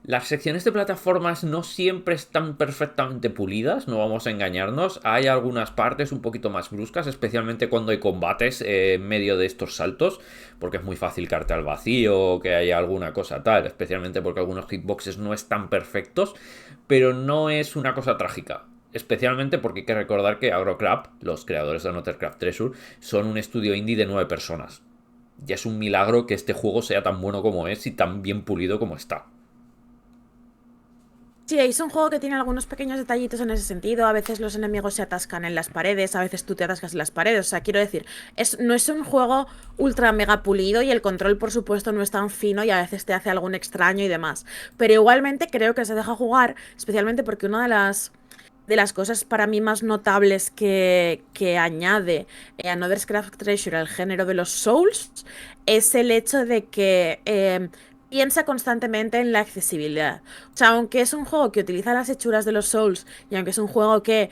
Las secciones de plataformas no siempre están perfectamente pulidas, no vamos a engañarnos. Hay algunas partes un poquito más bruscas, especialmente cuando hay combates en medio de estos saltos, porque es muy fácil caerte al vacío o que haya alguna cosa tal, especialmente porque algunos hitboxes no están perfectos, pero no es una cosa trágica. Especialmente porque hay que recordar que Agrocrap, los creadores de Another Treasure, son un estudio indie de 9 personas. Ya es un milagro que este juego sea tan bueno como es y tan bien pulido como está. Sí, es un juego que tiene algunos pequeños detallitos en ese sentido. A veces los enemigos se atascan en las paredes, a veces tú te atascas en las paredes. O sea, quiero decir, no es un juego ultra mega pulido y el control, por supuesto, no es tan fino y a veces te hace algún extraño y demás. Pero igualmente creo que se deja jugar, especialmente porque una de las cosas para mí más notables que añade Another Craft Treasure al género de los Souls es el hecho de que piensa constantemente en la accesibilidad. O sea, aunque es un juego que utiliza las hechuras de los Souls y aunque es un juego que,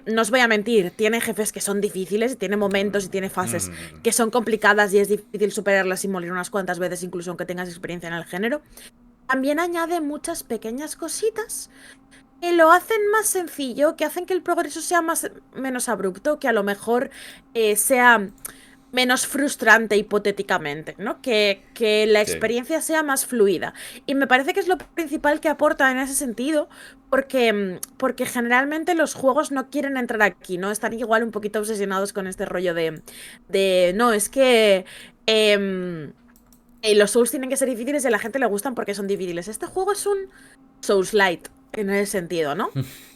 no os voy a mentir, tiene jefes que son difíciles y tiene momentos y tiene fases Mm, que son complicadas y es difícil superarlas y morir unas cuantas veces, incluso aunque tengas experiencia en el género, también añade muchas pequeñas cositas que lo hacen más sencillo, que hacen que el progreso sea menos abrupto, que a lo mejor sea menos frustrante hipotéticamente, ¿no? Que la sí. experiencia sea más fluida. Y me parece que es lo principal que aporta en ese sentido, porque generalmente los juegos no quieren entrar aquí, ¿no? Están igual un poquito obsesionados con este rollo no, es que... em, los Souls tienen que ser difíciles y a la gente le gustan porque son difíciles. Este juego es un Souls Light en ese sentido, ¿no?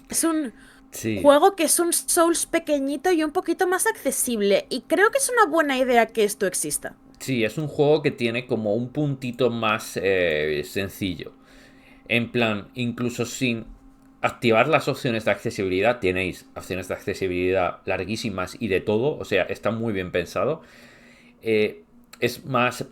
Es un Sí, juego que es un Souls pequeñito y un poquito más accesible. Y creo que es una buena idea que esto exista. sí, es un juego que tiene como un puntito más sencillo. En plan, incluso sin activar las opciones de accesibilidad, tenéis opciones de accesibilidad larguísimas y de todo, o sea, está muy bien pensado. eh, es más,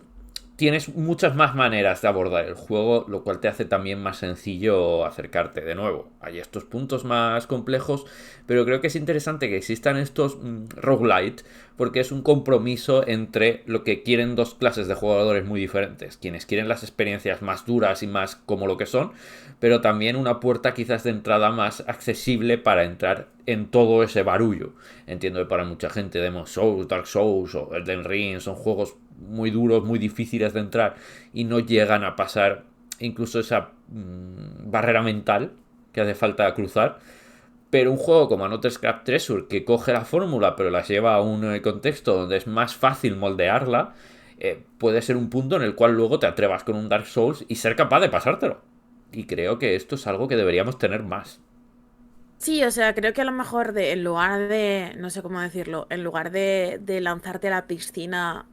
tienes muchas más maneras de abordar el juego, lo cual te hace también más sencillo acercarte. De nuevo, hay estos puntos más complejos, pero creo que es interesante que existan estos roguelite, porque es un compromiso entre lo que quieren dos clases de jugadores muy diferentes, quienes quieren las experiencias más duras y más como lo que son, pero también una puerta quizás de entrada más accesible para entrar en todo ese barullo. Entiendo que para mucha gente Demon's Souls, Dark Souls o Elden Ring son juegos muy duros, muy difíciles de entrar y no llegan a pasar incluso esa barrera mental que hace falta cruzar. Pero un juego como Another Scrap Treasure, que coge la fórmula pero la lleva a un contexto donde es más fácil moldearla, puede ser un punto en el cual luego te atrevas con un Dark Souls y ser capaz de pasártelo. Y creo que esto es algo que deberíamos tener más. Sí, o sea, creo que a lo mejor en lugar de, no sé cómo decirlo, en lugar de lanzarte a la piscina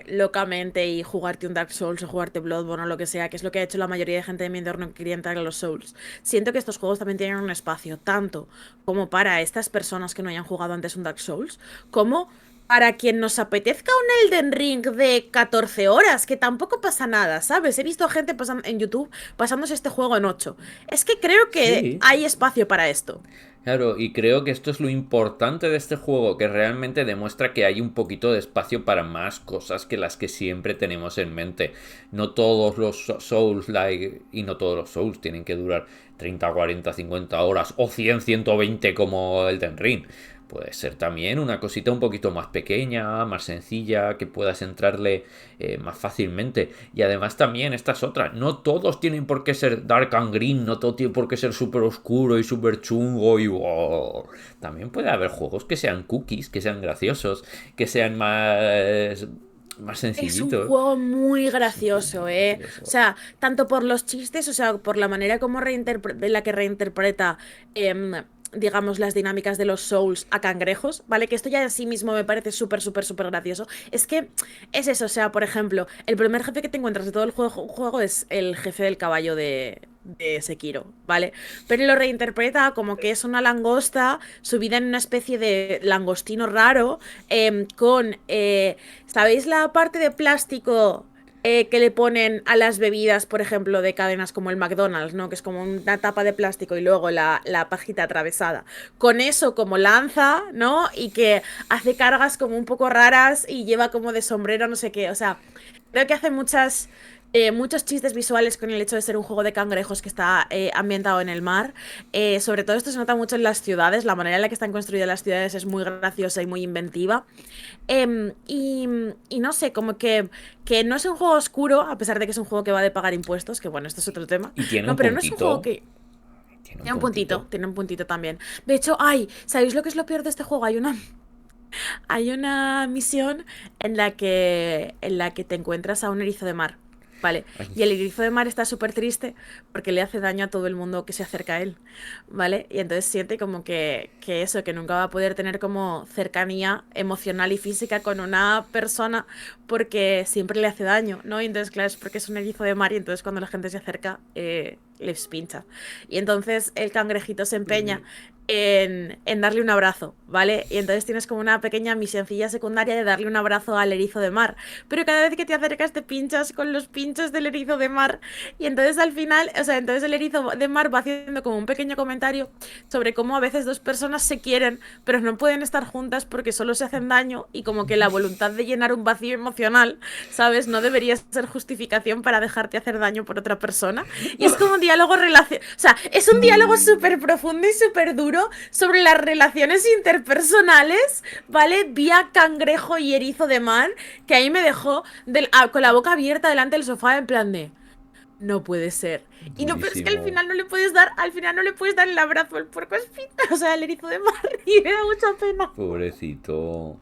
locamente y jugarte un Dark Souls o jugarte Bloodborne o lo que sea, que es lo que ha hecho la mayoría de gente de mi entorno que quería entrar a los Souls, siento que estos juegos también tienen un espacio, tanto como para estas personas que no hayan jugado antes un Dark Souls, como para quien nos apetezca un Elden Ring de 14 horas, que tampoco pasa nada, ¿sabes? He visto gente en YouTube pasándose este juego en 8. Es que creo que Sí, hay espacio para esto. claro, y creo que esto es lo importante de este juego, que realmente demuestra que hay un poquito de espacio para más cosas que las que siempre tenemos en mente. No todos los Souls like y no todos los Souls tienen que durar 30, 40, 50 horas o 100, 120 como el Elden Ring. Puede ser también una cosita un poquito más pequeña, más sencilla, que puedas entrarle más fácilmente. Y además también esta es otra. No todos tienen por qué ser dark and green, no todo tiene por qué ser súper oscuro y súper chungo y wow. También puede haber juegos que sean cookies, que sean graciosos, que sean más Es un sencillitos. juego muy Es un juego gracioso, muy ¿eh? O gracioso. sea, tanto por los chistes, o sea, por la manera como en la que reinterpreta em, digamos, las dinámicas de los Souls a cangrejos, ¿vale? Que esto ya en sí mismo me parece súper, súper, súper gracioso. Es que es eso, o sea, por ejemplo, el primer jefe que te encuentras de todo el juego es el jefe del caballo de Sekiro, ¿vale? Pero lo reinterpreta como que es una langosta subida en una especie de langostino raro, ¿sabéis la parte de plástico que le ponen a las bebidas, por ejemplo, de cadenas como el McDonald's, ¿no? Que es como una tapa de plástico y luego la pajita atravesada. Con eso como lanza, ¿no? Y que hace cargas como un poco raras y lleva como de sombrero, no sé qué. O sea, creo que hace muchos chistes visuales con el hecho de ser un juego de cangrejos que está ambientado en el mar. Sobre todo esto se nota mucho en las ciudades. La manera en la que están construidas las ciudades es muy graciosa y muy inventiva. Y no sé, como que no es un juego oscuro, a pesar de que es un juego que va de pagar impuestos, que bueno, esto es otro tema. Y tiene No, un pero no es un juego puntito. que... Tiene un puntito. Tiene un puntito también. De hecho, ay, ¿sabéis lo que es lo peor de este juego? Hay una misión en la que te encuentras a un erizo de mar, ¿vale? Ay, Y el erizo de mar está súper triste porque le hace daño a todo el mundo que se acerca a él, ¿vale? Y entonces siente como que eso, que nunca va a poder tener como cercanía emocional y física con una persona porque siempre le hace daño, ¿no? Y entonces, claro, es porque es un erizo de mar y entonces cuando la gente se acerca, les pincha. Y entonces el cangrejito se empeña en darle un abrazo, ¿vale? Y entonces tienes como una pequeña misioncilla secundaria de darle un abrazo al erizo de mar. Pero cada vez que te acercas te pinchas con los pinchos del erizo de mar. Y entonces al final, o sea, entonces el erizo de mar va haciendo como un pequeño comentario sobre cómo a veces dos personas se quieren, pero no pueden estar juntas porque solo se hacen daño y como que la voluntad de llenar un vacío emocional, ¿sabes? No debería ser justificación para dejarte hacer daño por otra persona. Y es como un diálogo o sea, es un diálogo súper profundo y súper duro sobre las relaciones interpersonales, ¿vale? Vía cangrejo y erizo de mar, que ahí me dejó con la boca abierta delante del sofá en plan de... No puede ser. Y no, pero es que al durísimo. final no le puedes dar, al final no le puedes dar el abrazo al puerco espita, o sea, el erizo de mar, y me da mucha pena. Pobrecito.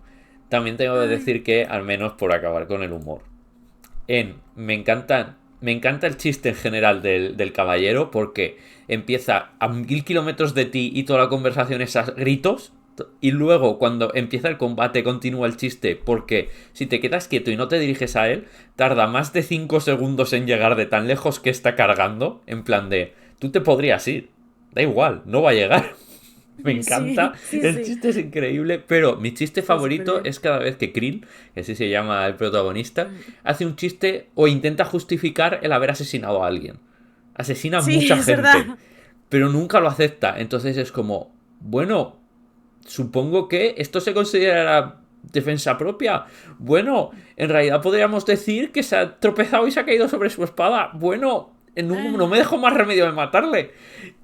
También tengo que Ay. decir que, al menos por acabar con el humor, me encanta el chiste en general del caballero porque empieza a 1000 kilómetros de ti y toda la conversación es a gritos. Y luego, cuando empieza el combate, continúa el chiste. Porque si te quedas quieto y no te diriges a él, tarda más de 5 segundos en llegar de tan lejos que está cargando. En plan de, tú te podrías ir. Da igual, no va a llegar. Me encanta, Sí, sí, el sí. chiste es increíble, pero mi chiste Está súper favorito bien. es cada vez que Krill, que así se llama el protagonista, Mm. hace un chiste o intenta justificar el haber asesinado a alguien. Asesina a Sí, mucha es gente, verdad. pero nunca lo acepta. Entonces es como, bueno, supongo que esto se considera defensa propia. Bueno, en realidad podríamos decir que se ha tropezado y se ha caído sobre su espada. Bueno, no me dejo más remedio de matarle.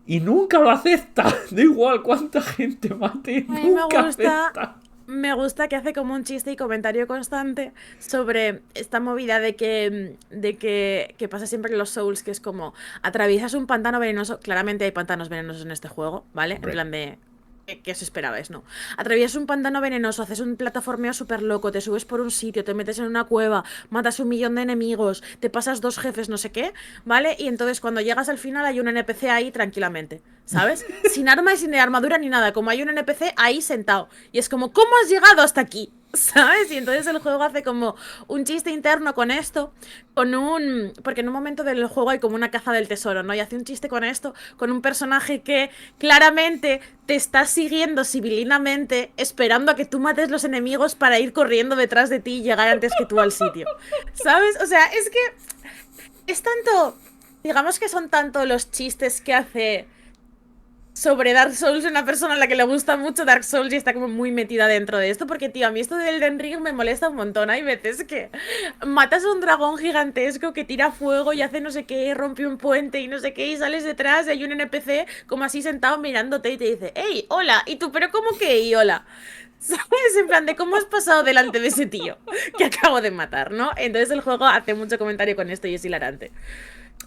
Y nunca lo acepta. Da igual cuánta gente mate, A mí nunca acepta. me gusta que hace como un chiste y comentario constante sobre esta movida de que pasa siempre en los Souls, que es como atraviesas un pantano venenoso. Claramente hay pantanos venenosos en este juego, ¿vale? En Hombre, plan de... ¿Qué os esperabais? No. Atraviesas un pantano venenoso, haces un plataformeo súper loco, te subes por un sitio, te metes en una cueva, matas 1 millón de enemigos, te pasas 2 jefes, no sé qué, ¿vale? Y entonces cuando llegas al final hay un NPC ahí tranquilamente, ¿sabes? Sin arma y sin armadura ni nada, como hay un NPC ahí sentado. Y es como, ¿cómo has llegado hasta aquí? ¿Sabes? Y entonces el juego hace como un chiste interno con esto, Porque en un momento del juego hay como una caza del tesoro, ¿no? Y hace un chiste con esto, con un personaje que claramente te está siguiendo civilinamente, esperando a que tú mates los enemigos para ir corriendo detrás de ti y llegar antes que tú al sitio. ¿Sabes? O sea, es que es tanto... Digamos que son tanto los chistes que hace sobre Dark Souls, una persona a la que le gusta mucho Dark Souls y está como muy metida dentro de esto, porque tío, a mí esto del Elden Ring me molesta un montón. Hay veces que matas a un dragón gigantesco que tira fuego y hace no sé qué, rompe un puente y no sé qué, y sales detrás y hay un NPC como así sentado mirándote y te dice, hey, hola, y tú, pero ¿cómo que y hola? ¿Sabes? En plan de cómo has pasado delante de ese tío que acabo de matar, ¿no? Entonces el juego hace mucho comentario con esto y es hilarante.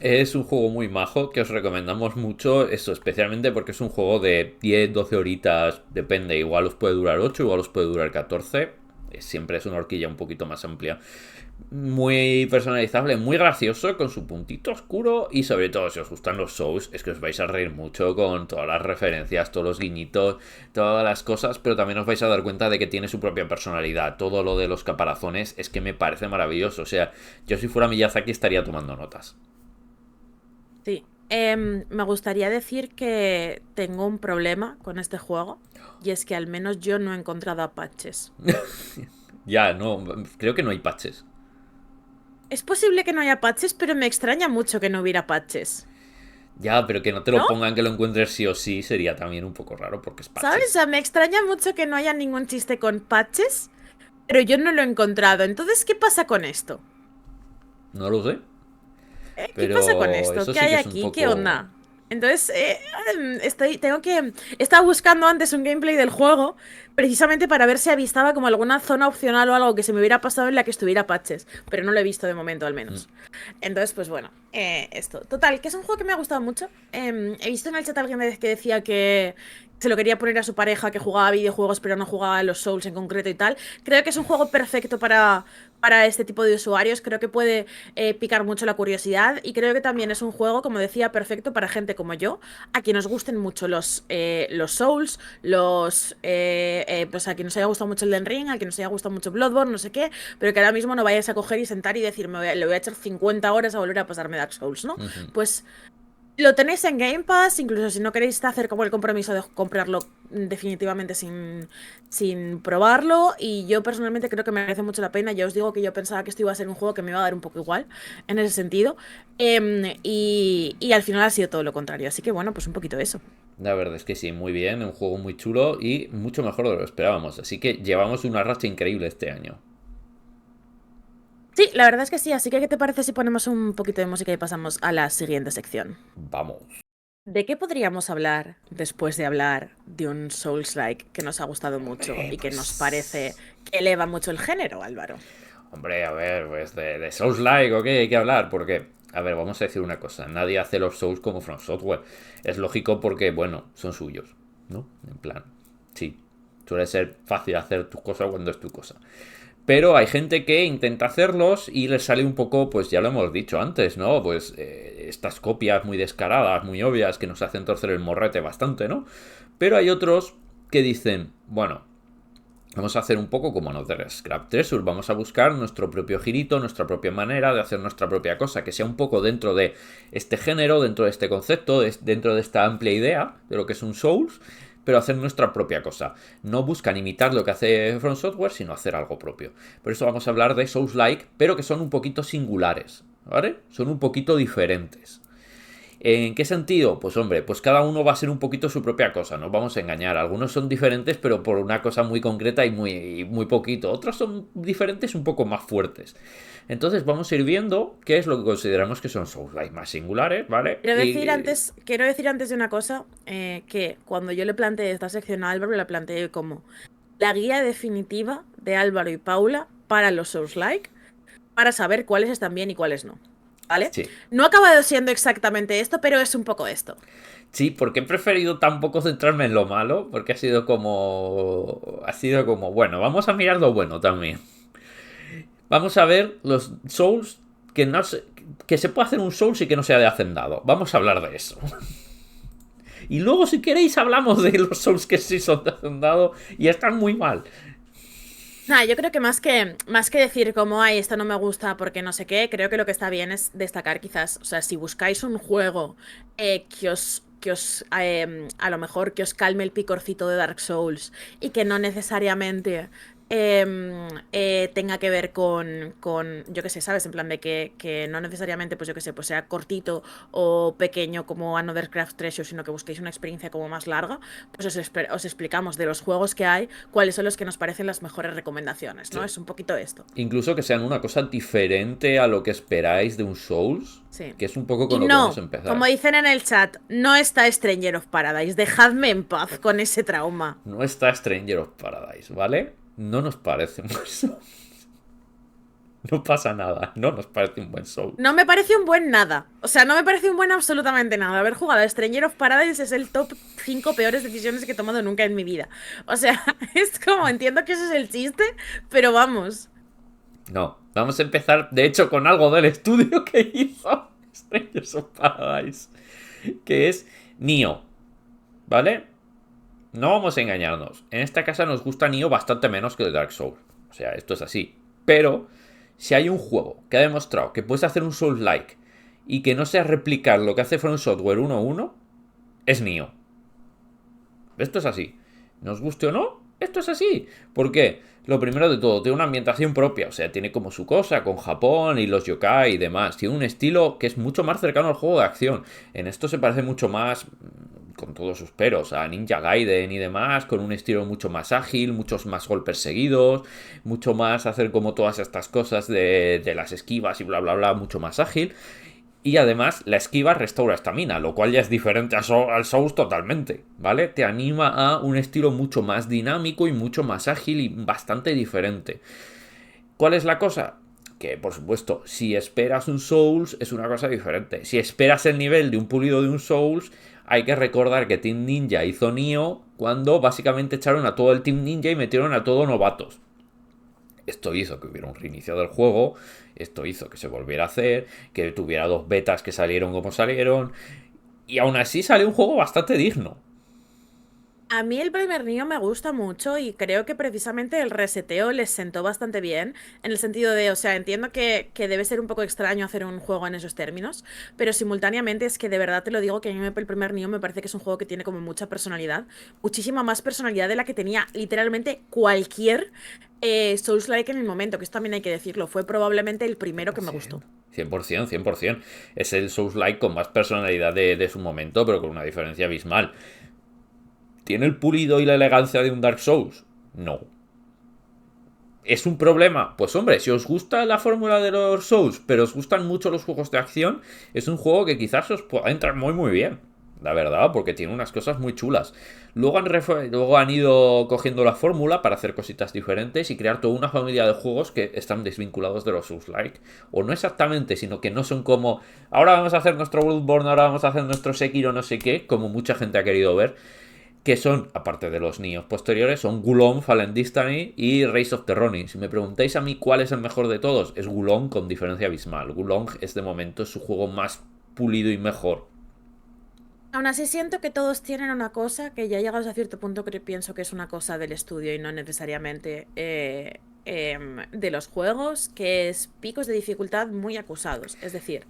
es un juego muy majo que os recomendamos mucho, eso especialmente porque es un juego de 10, 12 horitas, depende, igual os puede durar 8, igual os puede durar 14. siempre es una horquilla un poquito más amplia. Muy personalizable, muy gracioso, con su puntito oscuro y sobre todo si os gustan los Souls es que os vais a reír mucho con todas las referencias, todos los guiñitos, todas las cosas, pero también os vais a dar cuenta de que tiene su propia personalidad. Todo lo de los caparazones es que me parece maravilloso. O sea, yo si fuera Miyazaki estaría tomando notas. Sí. Me gustaría decir que tengo un problema con este juego y es que al menos yo no he encontrado apaches. Ya, no, creo que no hay patches. Es posible que no haya patches, pero me extraña mucho que no hubiera patches. Ya, pero que no te lo ¿No? pongan que lo encuentres sí o sí sería también un poco raro porque es ¿Sabes? O patches. sea, me extraña mucho que no haya ningún chiste con patches, pero yo no lo he encontrado. Entonces, ¿qué pasa con esto? No lo sé. ¿Qué pasa con Pero esto? eso ¿Qué sí hay que es un aquí? ¿Qué poco... onda? Entonces, estaba buscando antes un gameplay del juego, precisamente para ver si avistaba como alguna zona opcional o algo que se me hubiera pasado en la que estuviera patches, pero no lo he visto de momento al Mm. menos. Entonces, pues bueno, esto. Total, que es un juego que me ha gustado mucho. He visto en el chat a alguien que decía que se lo quería poner a su pareja que jugaba videojuegos pero no jugaba a los Souls en concreto y tal. Creo que es un juego perfecto para este tipo de usuarios. Creo que puede picar mucho la curiosidad y creo que también es un juego, como decía, perfecto para gente como yo, a quien nos gusten mucho los Souls, pues a quien nos haya gustado mucho el Elden Ring, a quien nos haya gustado mucho Bloodborne, no sé qué, pero que ahora mismo no vayas a coger y sentar y decir, le voy a echar 50 horas a volver a pasarme Dark Souls, ¿no? Ujú. Pues lo tenéis en Game Pass, incluso si no queréis hacer como el compromiso de comprarlo definitivamente sin probarlo. Y yo personalmente creo que merece mucho la pena. Ya os digo que yo pensaba que esto iba a ser un juego que me iba a dar un poco igual en ese sentido. Y al final ha sido todo lo contrario. Así que bueno, pues un poquito eso. La verdad es que sí, muy bien, un juego muy chulo y mucho mejor de lo que esperábamos. Así que llevamos una racha increíble este año. Sí, la verdad es que sí. Así que, ¿qué te parece si ponemos un poquito de música y pasamos a la siguiente sección? Vamos. ¿De qué podríamos hablar después de hablar de un Souls-like que nos ha gustado mucho y que nos parece Pues... que eleva mucho el género, Álvaro? Hombre, a ver, pues de Souls-like o qué hay que hablar, porque... A ver, vamos a decir una cosa. Nadie hace los Souls como From Software. Es lógico porque, bueno, son suyos, ¿no? En plan, sí. Suele ser fácil hacer tus cosas cuando es tu cosa. Pero hay gente que intenta hacerlos y les sale un poco, pues ya lo hemos dicho antes, ¿no? Pues estas copias muy descaradas, muy obvias, que nos hacen torcer el morrete bastante, ¿no? Pero hay otros que dicen, bueno, vamos a hacer un poco como Another Scrap Treasure, vamos a buscar nuestro propio girito, nuestra propia manera de hacer nuestra propia cosa, que sea un poco dentro de este género, dentro de este concepto, dentro de esta amplia idea de lo que es un Souls, pero hacer nuestra propia cosa. No buscan imitar lo que hace From Software, sino hacer algo propio. Por eso vamos a hablar de Souls-like, pero que son un poquito singulares, ¿vale? Son un poquito diferentes. ¿En qué sentido? Pues hombre, pues cada uno va a ser un poquito su propia cosa, no vamos a engañar. Algunos son diferentes, pero por una cosa muy concreta y muy poquito. Otros son diferentes un poco más fuertes. Entonces vamos a ir viendo qué es lo que consideramos que son Souls-like más singulares, ¿vale? Quiero decir antes de una cosa, que cuando yo le planteé esta sección a Álvaro, la planteé como la guía definitiva de Álvaro y Paula para los Souls-like, para saber cuáles están bien y cuáles no. ¿Vale? Sí. No ha acabado siendo exactamente esto, pero es un poco esto. Sí, porque he preferido tampoco centrarme en lo malo, porque ha sido como... Ha sido como, bueno, vamos a mirar lo bueno también. Vamos a ver los Souls que no se, que se puede hacer un Souls y que no sea de hacendado. Vamos a hablar de eso. Y luego, si queréis, hablamos de los Souls que sí son de hacendado y están muy mal. Nada, yo creo que más que decir como, ay, esto no me gusta porque no sé qué, creo que lo que está bien es destacar quizás, o sea, si buscáis un juego a lo mejor que os calme el picorcito de Dark Souls y que no necesariamente tenga que ver yo qué sé, ¿sabes? En plan de que no necesariamente, pues yo qué sé, pues sea cortito o pequeño como Another Craft Treasure, sino que busquéis una experiencia como más larga, pues os explicamos de los juegos que hay, cuáles son los que nos parecen las mejores recomendaciones, ¿no? Sí. Es un poquito esto. Incluso que sean una cosa diferente a lo que esperáis de un Souls, Sí. que es un poco Y con lo que vamos a no, como empezar. dicen en el chat, no está Stranger of Paradise. Dejadme en paz con ese trauma. No está Stranger of Paradise, ¿vale? No nos parece mucho. No pasa nada, no nos parece un buen Souls. No me parece un buen nada. O sea, no me parece un buen absolutamente nada. Haber jugado a Stranger of Paradise es el top 5 peores decisiones que he tomado nunca en mi vida. O sea, es como, entiendo que ese es el chiste, pero vamos. No, vamos a empezar, de hecho, con algo del estudio que hizo Strangers of Paradise, que es Nioh, ¿vale? No vamos a engañarnos. En esta casa nos gusta Nioh bastante menos que el Dark Souls. O sea, esto es así. Pero, si hay un juego que ha demostrado que puedes hacer un Souls-like y que no sea replicar lo que hace From Software 1-1, es Nioh. Esto es así. Nos guste o no, esto es así. ¿Por qué? Lo primero de todo, tiene una ambientación propia. O sea, tiene como su cosa con Japón y los yokai y demás. Tiene un estilo que es mucho más cercano al juego de acción. En esto se parece mucho más, con todos sus peros, a Ninja Gaiden y demás, con un estilo mucho más ágil, muchos más golpes seguidos, mucho más hacer como todas estas cosas de las esquivas y bla bla bla, mucho más ágil. Y además la esquiva restaura estamina, lo cual ya es diferente al Souls totalmente, ¿vale? Te anima a un estilo mucho más dinámico y mucho más ágil y bastante diferente. ¿Cuál es la cosa? Que, por supuesto, si esperas un Souls es una cosa diferente. Si esperas el nivel de un pulido de un Souls, hay que recordar que Team Ninja hizo Nioh cuando básicamente echaron a todo el Team Ninja y metieron a todos novatos. Esto hizo que hubiera un reinicio del juego, esto hizo que se volviera a hacer, que tuviera dos betas que salieron como salieron, y aún así salió un juego bastante digno. A mí el primer Nioh me gusta mucho y creo que precisamente el reseteo les sentó bastante bien, en el sentido de, o sea, entiendo que debe ser un poco extraño hacer un juego en esos términos, pero simultáneamente es que de verdad te lo digo que a mí el primer Nioh me parece que es un juego que tiene como mucha personalidad, muchísima más personalidad de la que tenía literalmente cualquier Souls-like en el momento, que esto también hay que decirlo, fue probablemente el primero que me gustó. 100%, 100%. Es el Souls-like con más personalidad de su momento, pero con una diferencia abismal. ¿Tiene el pulido y la elegancia de un Dark Souls? No. ¿Es un problema? Pues hombre, si os gusta la fórmula de los Souls, pero os gustan mucho los juegos de acción, es un juego que quizás os pueda entrar muy muy bien. La verdad, porque tiene unas cosas muy chulas. Luego han ido cogiendo la fórmula para hacer cositas diferentes y crear toda una familia de juegos que están desvinculados de los Souls-like. O no exactamente, sino que no son como ahora vamos a hacer nuestro Bloodborne, ahora vamos a hacer nuestro Sekiro, no sé qué, como mucha gente ha querido ver, que son, aparte de los Nioh posteriores, son Gulong, Fallen Destiny y Rise of the Ronin. Si me preguntáis a mí cuál es el mejor de todos, es Gulong con diferencia abismal. Gulong es de momento su juego más pulido y mejor. Aún así siento que todos tienen una cosa que ya llegados a cierto punto que pienso que es una cosa del estudio y no necesariamente de los juegos, que es picos de dificultad muy acusados. Es decir,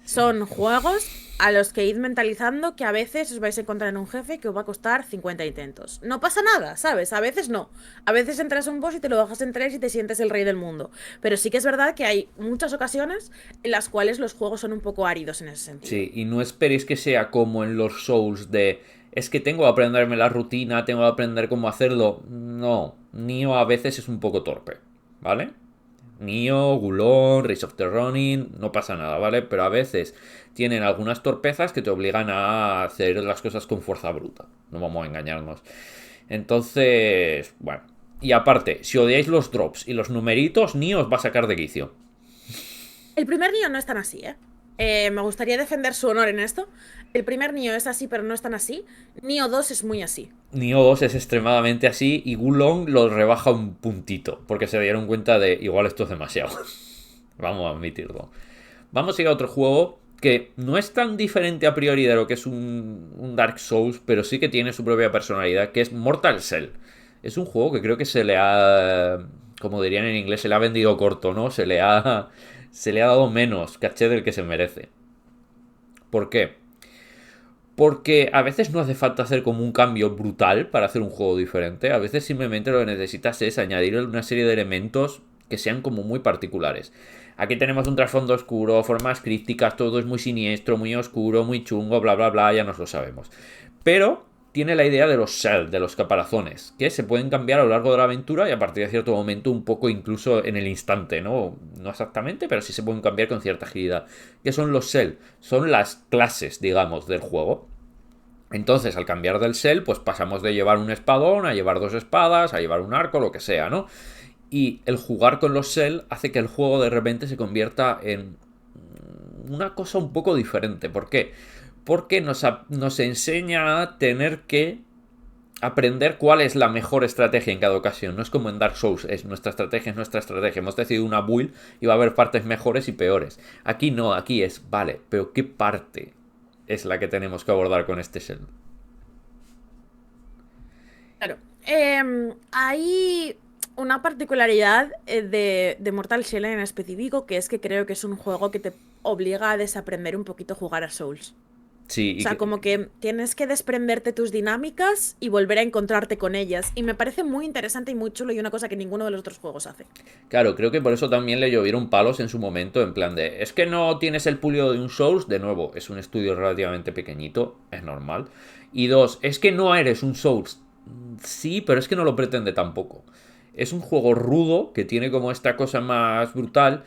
son juegos a los que id mentalizando que a veces os vais a encontrar en un jefe que os va a costar 50 intentos. No pasa nada, ¿sabes? A veces no. A veces entras a un boss y te lo bajas en 3 y te sientes el rey del mundo. Pero sí que es verdad que hay muchas ocasiones en las cuales los juegos son un poco áridos en ese sentido. Sí, y no esperéis que sea como en los Souls de es que tengo que aprenderme la rutina, tengo que aprender cómo hacerlo. No, Nioh a veces es un poco torpe, ¿vale? Nioh, Gulon, Rise of the Ronin, no pasa nada, ¿vale? Pero a veces tienen algunas torpezas que te obligan a hacer las cosas con fuerza bruta. No vamos a engañarnos. Entonces, bueno. Y aparte, si odiáis los drops y los numeritos, Nioh os va a sacar de quicio. El primer Nioh no es tan así, ¿eh? Me gustaría defender su honor en esto. El primer Nioh es así, pero no es tan así. Nioh 2 es muy así. Nioh 2 es extremadamente así y Gulong lo rebaja un puntito porque se dieron cuenta de igual esto es demasiado. Vamos a admitirlo. Vamos a ir a otro juego que no es tan diferente a priori de lo que es un Dark Souls, pero sí que tiene su propia personalidad, que es Mortal Shell. Es un juego que creo que se le ha, como dirían en inglés, se le ha vendido corto, ¿no? Se le ha dado menos caché del que se merece. ¿Por qué? Porque a veces no hace falta hacer como un cambio brutal para hacer un juego diferente. A veces simplemente lo que necesitas es añadir una serie de elementos que sean como muy particulares. Aquí tenemos un trasfondo oscuro, formas crípticas, todo es muy siniestro, muy oscuro, muy chungo, bla bla bla, ya nos lo sabemos. Pero tiene la idea de los shell, de los caparazones, que se pueden cambiar a lo largo de la aventura y a partir de cierto momento un poco incluso en el instante, ¿no? No exactamente, pero sí se pueden cambiar con cierta agilidad. ¿Qué son los shell? Son las clases, digamos, del juego. Entonces, al cambiar del shell, pues pasamos de llevar un espadón a llevar dos espadas, a llevar un arco, lo que sea, ¿no? Y el jugar con los Cell hace que el juego de repente se convierta en una cosa un poco diferente. ¿Por qué? Porque nos enseña a tener que aprender cuál es la mejor estrategia en cada ocasión. No es como en Dark Souls, es nuestra estrategia, es nuestra estrategia. Hemos decidido una build y va a haber partes mejores y peores. Aquí no, aquí es, vale, pero ¿qué parte es la que tenemos que abordar con este Shell? Claro. Hay una particularidad de Mortal Shell en específico, que es que creo que es un juego que te obliga a desaprender un poquito a jugar a Souls. Sí, O sea, como que tienes que desprenderte tus dinámicas y volver a encontrarte con ellas. Y me parece muy interesante y muy chulo y una cosa que ninguno de los otros juegos hace. claro, creo que por eso también le llovieron palos en su momento, en plan de, es que no tienes el pulido de un Souls, de nuevo, es un estudio relativamente pequeñito, es normal. Y dos, es que no eres un Souls. Sí, pero es que no lo pretende tampoco. Es un juego rudo, que tiene como esta cosa más brutal.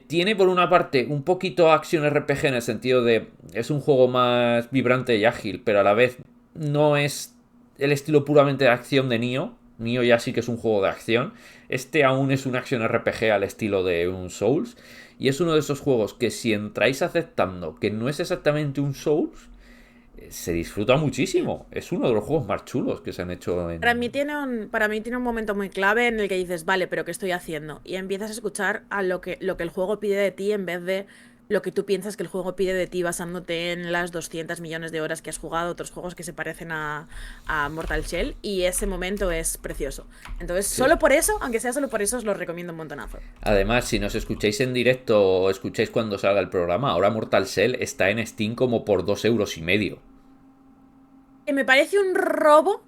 Tiene por una parte un poquito acción RPG en el sentido de, es un juego más vibrante y ágil, pero a la vez no es el estilo puramente de acción de Nioh. Nioh ya sí que es un juego de acción. Este aún es una acción RPG al estilo de un Souls. Y es uno de esos juegos que si entráis aceptando que no es exactamente un Souls, se disfruta muchísimo. Es uno de los juegos más chulos que se han hecho en... Para mí tiene un momento muy clave en el que dices, vale, pero ¿qué estoy haciendo? Y empiezas a escuchar a lo que el juego pide de ti en vez de lo que tú piensas que el juego pide de ti basándote en las 200 millones de horas que has jugado otros juegos que se parecen a Mortal Shell. Y ese momento es precioso. Entonces, Sí. solo por eso, aunque sea solo por eso, os lo recomiendo un montonazo. Además, si nos escucháis en directo o escucháis cuando salga el programa, ahora Mortal Shell está en Steam como por 2,5 euros. Que me parece un robo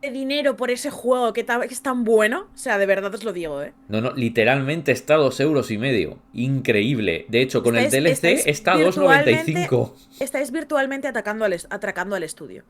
de dinero por ese juego que es tan bueno. O sea, de verdad os lo digo, ¿eh? No, no, literalmente está a 2,5 euros. Increíble. De hecho, con el Estáis, DLC estáis está a dos coma noventa y virtualmente, cinco. estáis virtualmente atracando al estudio.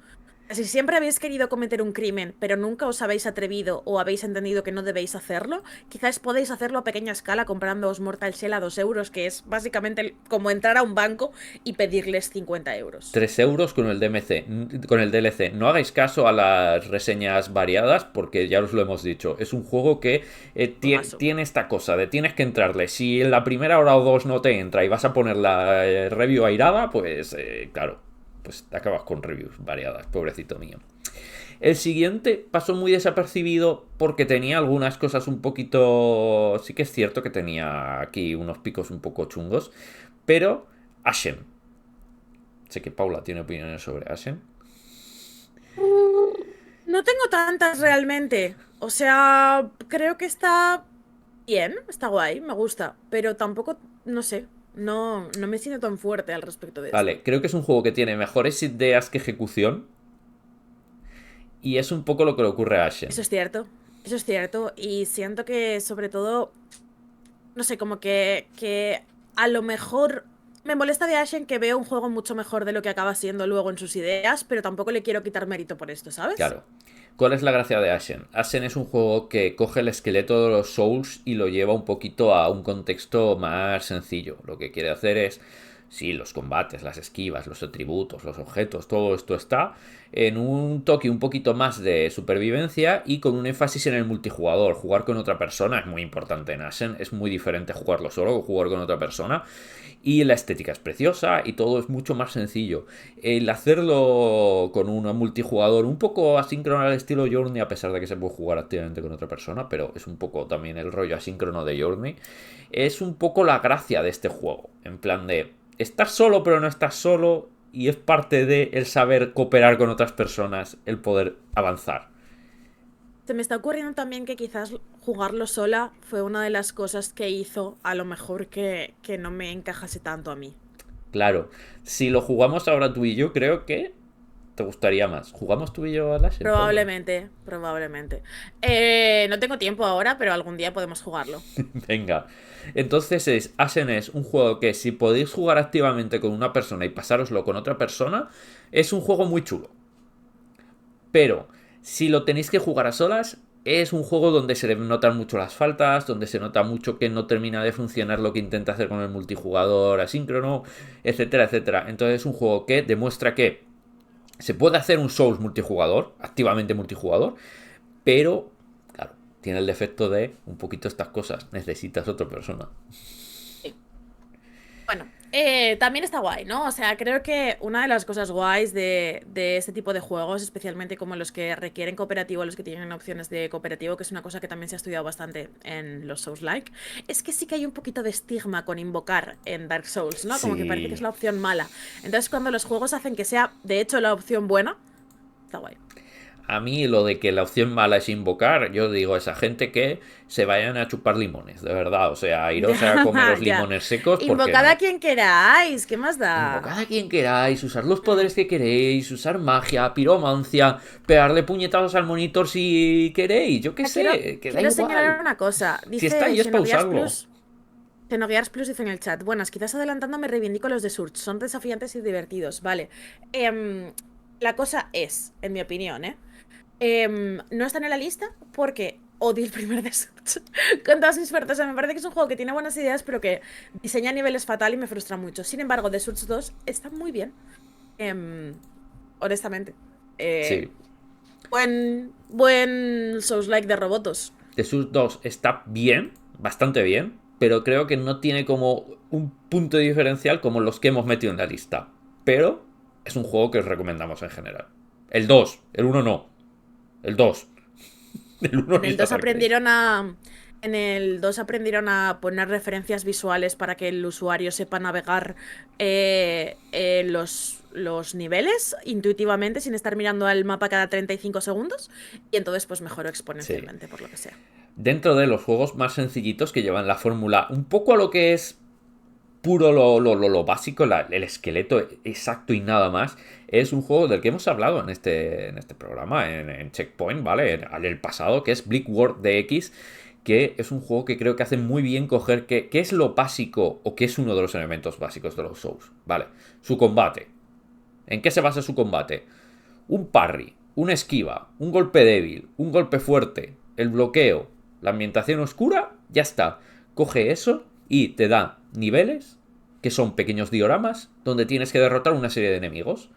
Si siempre habéis querido cometer un crimen, pero nunca os habéis atrevido o habéis entendido que no debéis hacerlo, quizás podéis hacerlo a pequeña escala comprándoos Mortal Shell a 2 euros, que es básicamente como entrar a un banco y pedirles 50 euros. 3 euros con el DMC, con el DLC. No hagáis caso a las reseñas variadas porque ya os lo hemos dicho. Es un juego que Juegazo. tiene esta cosa de tienes que entrarle. Si en la primera hora o dos no te entra y vas a poner la review airada, pues claro, pues te acabas con reviews variadas, pobrecito mío. El siguiente pasó muy desapercibido porque tenía algunas cosas un poquito... Sí que es cierto que tenía aquí unos picos un poco chungos, pero Ashen. Sé que Paula tiene opiniones sobre Ashen. No tengo tantas realmente. O sea, creo que está bien, está guay, me gusta. Pero tampoco, no sé, no me siento tan fuerte al respecto de esto. Vale, creo que es un juego que tiene mejores ideas que ejecución y es un poco lo que le ocurre a Eso Ashen. es cierto, eso es cierto. Y siento que sobre todo, no sé, como que a lo mejor me molesta de Ashen que veo un juego mucho mejor de lo que acaba siendo luego en sus ideas, pero tampoco le quiero quitar mérito por esto, ¿sabes? Claro. ¿Cuál es la gracia de Ashen? Ashen es un juego que coge el esqueleto de los Souls y lo lleva un poquito a un contexto más sencillo. Lo que quiere hacer es, sí, los combates, las esquivas, los atributos, los objetos, todo esto está en un toque un poquito más de supervivencia y con un énfasis en el multijugador. Jugar con otra persona es muy importante en Ashen, es muy diferente jugarlo solo que jugar con otra persona. Y la estética es preciosa y todo es mucho más sencillo. El hacerlo con un multijugador un poco asíncrono al estilo Journey, a pesar de que se puede jugar activamente con otra persona, pero es un poco también el rollo asíncrono de Journey, es un poco la gracia de este juego. En plan de, estás solo pero no estás solo y es parte de el saber cooperar con otras personas, el poder avanzar. Se me está ocurriendo también que quizás jugarlo sola fue una de las cosas que hizo a lo mejor que no me encajase tanto a mí. Claro, si lo jugamos ahora tú y yo, creo que te gustaría más. ¿Jugamos tú y yo a Ashen, Paula? Probablemente, probablemente. No tengo tiempo ahora, pero algún día podemos jugarlo. Venga. Entonces Ashen es un juego que si podéis jugar activamente con una persona y pasároslo con otra persona, es un juego muy chulo. Pero si lo tenéis que jugar a solas, es un juego donde se le notan mucho las faltas, donde se nota mucho que no termina de funcionar lo que intenta hacer con el multijugador asíncrono, etcétera, etcétera. Entonces es un juego que demuestra que se puede hacer un Souls multijugador, activamente multijugador, pero, claro, tiene el defecto de un poquito estas cosas. Necesitas otra persona. Sí. Bueno, también está guay, ¿no? O sea, creo que una de las cosas guays de este tipo de juegos, especialmente como los que requieren cooperativo, los que tienen opciones de cooperativo, que es una cosa que también se ha estudiado bastante en los Souls-like, es que sí que hay un poquito de estigma con invocar en Dark Souls, ¿no? Como que parece que es Sí. la opción mala. Entonces, cuando los juegos hacen que sea, de hecho, la opción buena, está guay. A mí lo de que la opción mala es invocar, yo digo a esa gente que se vayan a chupar limones, de verdad. O sea, iros a comeros Ya, ya. limones secos porque Invocad a no. quien queráis, ¿qué más Invocad da? a quien queráis, usar los Mm. poderes que queréis, usar magia, piromancia, pegarle puñetazos al monitor si queréis, yo qué Quiero, sé, que da quiero igual. señalar una cosa. Si está Dice ahí es para Xenogears usarlo. Plus. Xenogears Plus dice en el chat. Buenas, quizás adelantando me reivindico los de Surge. Son desafiantes y divertidos. Vale. Em, la cosa es, en mi opinión, no están en la lista porque odio el primer de Surge. Con todas mis fuerzas. O sea, me parece que es un juego que tiene buenas ideas, pero que diseña a niveles fatal y me frustra mucho. Sin embargo, The Surge 2 está muy bien. Em, honestamente. Eh, Sí. buen Souls-like de robots. The Sus 2 está bien, bastante bien, pero creo que no tiene como un punto diferencial como los que hemos metido en la lista. Pero es un juego que os recomendamos en general. El 2, el uno no, el 2. El uno En ni el se 2 acerquéis. aprendieron a. En el 2 aprendieron a poner referencias visuales para que el usuario sepa navegar los niveles intuitivamente sin estar mirando al mapa cada 35 segundos. Y entonces, pues mejoró Sí. exponencialmente, por lo que sea. Dentro de los juegos más sencillitos que llevan la fórmula un poco a lo que es puro lo básico, el esqueleto exacto y nada más, es un juego del que hemos hablado en este programa, en Checkpoint, ¿vale? En el pasado, que es Bleak World DX, que es un juego que creo que hace muy bien coger qué es lo básico o qué es uno de los elementos básicos de los Souls, ¿vale? Su combate. ¿En qué se basa su combate? Un parry, una esquiva, un golpe débil, un golpe fuerte, el bloqueo, la ambientación oscura, ya está. Coge eso y te da niveles que son pequeños dioramas donde tienes que derrotar una serie de enemigos.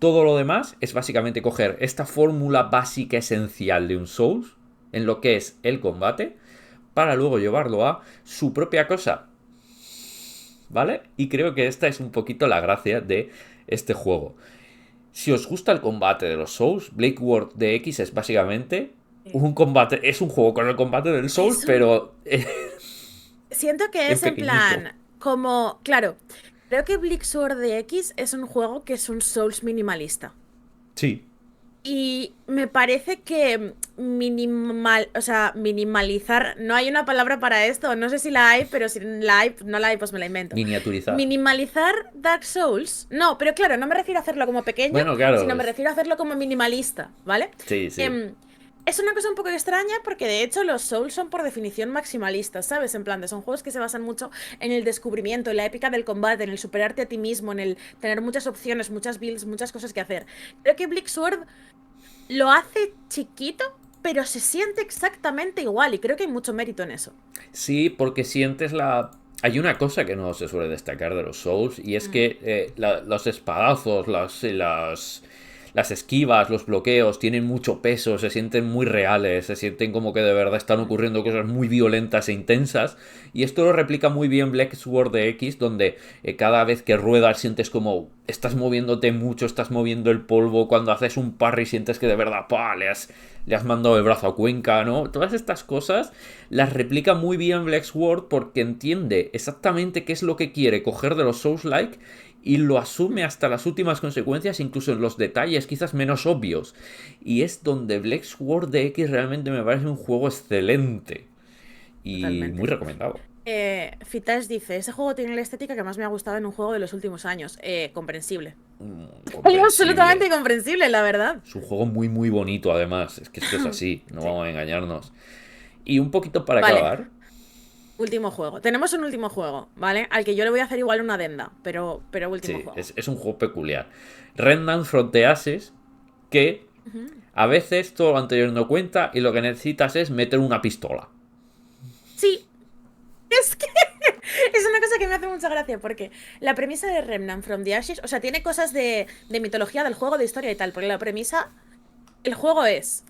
Todo lo demás es básicamente coger esta fórmula básica esencial de un Souls en lo que es el combate para luego llevarlo a su propia cosa, ¿vale? Y creo que esta es un poquito la gracia de este juego. Si os gusta el combate de los Souls, Blake World DX es básicamente Sí. un combate, es un juego con el combate del Souls, Es un. pero Siento que en es en pequeñito. plan. Como. Claro. Creo que Bleak Sword de X es un juego que es un Souls minimalista. Sí. Y me parece que o sea, minimalizar, no hay una palabra para esto, no sé si la hay, pero si la hay, no la hay, pues me la invento. Miniaturizar. Minimalizar Dark Souls, no, pero claro, no me refiero a hacerlo como pequeño, Bueno, claro. sino me refiero a hacerlo como minimalista, ¿vale? Sí, sí. Em, es una cosa un poco extraña porque de hecho los Souls son por definición maximalistas, ¿sabes? En plan, son juegos que se basan mucho en el descubrimiento, en la épica del combate, en el superarte a ti mismo, en el tener muchas opciones, muchas builds, muchas cosas que hacer. Creo que Bleak Sword lo hace chiquito, pero se siente exactamente igual y creo que hay mucho mérito en eso. Sí, porque sientes la... Hay una cosa que no se suele destacar de los Souls y es Mm. que los espadazos, las esquivas, los bloqueos tienen mucho peso, se sienten muy reales, se sienten como que de verdad están ocurriendo cosas muy violentas e intensas. Y esto lo replica muy bien Black Sword de X, donde cada vez que ruedas sientes como estás moviéndote mucho, estás moviendo el polvo, cuando haces un parry sientes que de verdad ¡pah! Le has mandado el brazo a Cuenca, ¿no? Todas estas cosas las replica muy bien Black Sword porque entiende exactamente qué es lo que quiere coger de los Souls-like y lo asume hasta las últimas consecuencias, incluso en los detalles quizás menos obvios. Y es donde Black Sword de X realmente me parece un juego excelente y muy Totalmente. recomendado. Fitash dice, ese juego tiene la estética que más me ha gustado en un juego de los últimos años. Comprensible. Comprensible. Absolutamente comprensible, la verdad. Es un juego muy muy bonito además. Es que esto es así, no Sí. vamos a engañarnos. Y un poquito para Vale, acabar. último juego. Tenemos un último juego, ¿vale? Al que yo le voy a hacer igual una adenda, pero último Sí, juego. es un juego peculiar. Remnant Frontiases, que Ujú. a veces todo lo anterior no cuenta y lo que necesitas es meter una pistola. Sí, es que es una cosa que me hace mucha gracia porque la premisa de Remnant from the Ashes, o sea, tiene cosas de mitología del juego, de historia y tal, porque la premisa, el juego es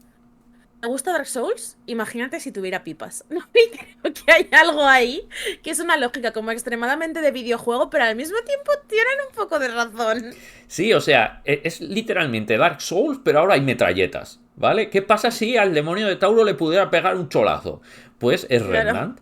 ¿Te gusta Dark Souls? Imagínate si tuviera pipas. No, y creo que hay algo ahí que es una lógica como extremadamente de videojuego, pero al mismo tiempo tienen un poco de razón. Sí, o sea, es literalmente Dark Souls, pero ahora hay metralletas, ¿vale? ¿Qué pasa si al demonio de Tauro le pudiera pegar un cholazo? Pues es Claro. Remnant.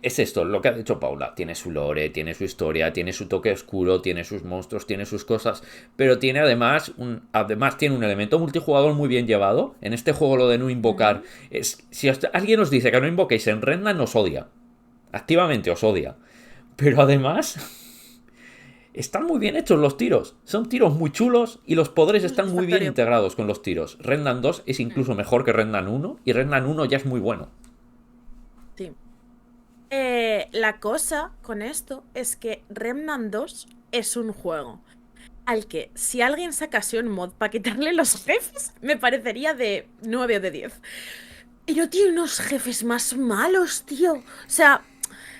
Es esto, lo que ha dicho Paula. Tiene su lore, tiene su historia, tiene su toque oscuro, tiene sus monstruos, tiene sus cosas, pero tiene además tiene un elemento multijugador muy bien llevado. En este juego lo de no invocar, Ujú. si alguien os dice que no invoquéis en Remnant, os odia. Activamente os odia. Pero además, están muy bien hechos los tiros. Son tiros muy chulos y los poderes Muy están muy bien satisfactorio. integrados con los tiros. Remnant 2 es Mm, incluso mejor que Remnant 1 y Remnant 1 ya es muy bueno. sí. La cosa con esto es que Remnant 2 es un juego al que si alguien sacase un mod para quitarle los jefes, me parecería de 9 o de 10. Pero tiene unos jefes más malos, tío. O sea,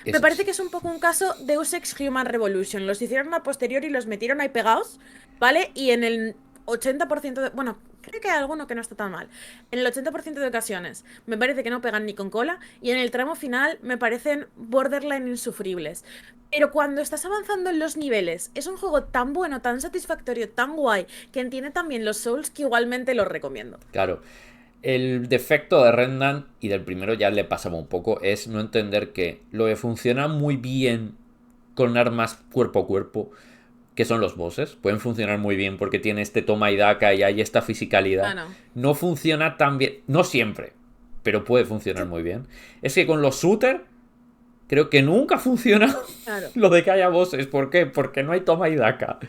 me parece Es, que es un poco un caso Deus Ex Human Revolution. Los hicieron a posteriori y los metieron ahí pegados, ¿vale? Y en el 80% de... Bueno, creo que hay alguno que no está tan mal. En el 80% de ocasiones me parece que no pegan ni con cola y en el tramo final me parecen borderline insufribles. Pero cuando estás avanzando en los niveles, es un juego tan bueno, tan satisfactorio, tan guay, que entiende también los Souls que igualmente los recomiendo. claro. El defecto de Remnant y del primero ya le pasaba un poco es no entender que lo que funciona muy bien con armas cuerpo a cuerpo, que son los bosses, pueden funcionar muy bien porque tiene este toma y daca y hay esta fisicalidad. Ah, no. No funciona tan bien, no siempre, pero puede funcionar muy bien. Es que con los shooters creo que nunca funciona Claro. lo de que haya bosses. ¿Por qué? Porque no hay toma y daca.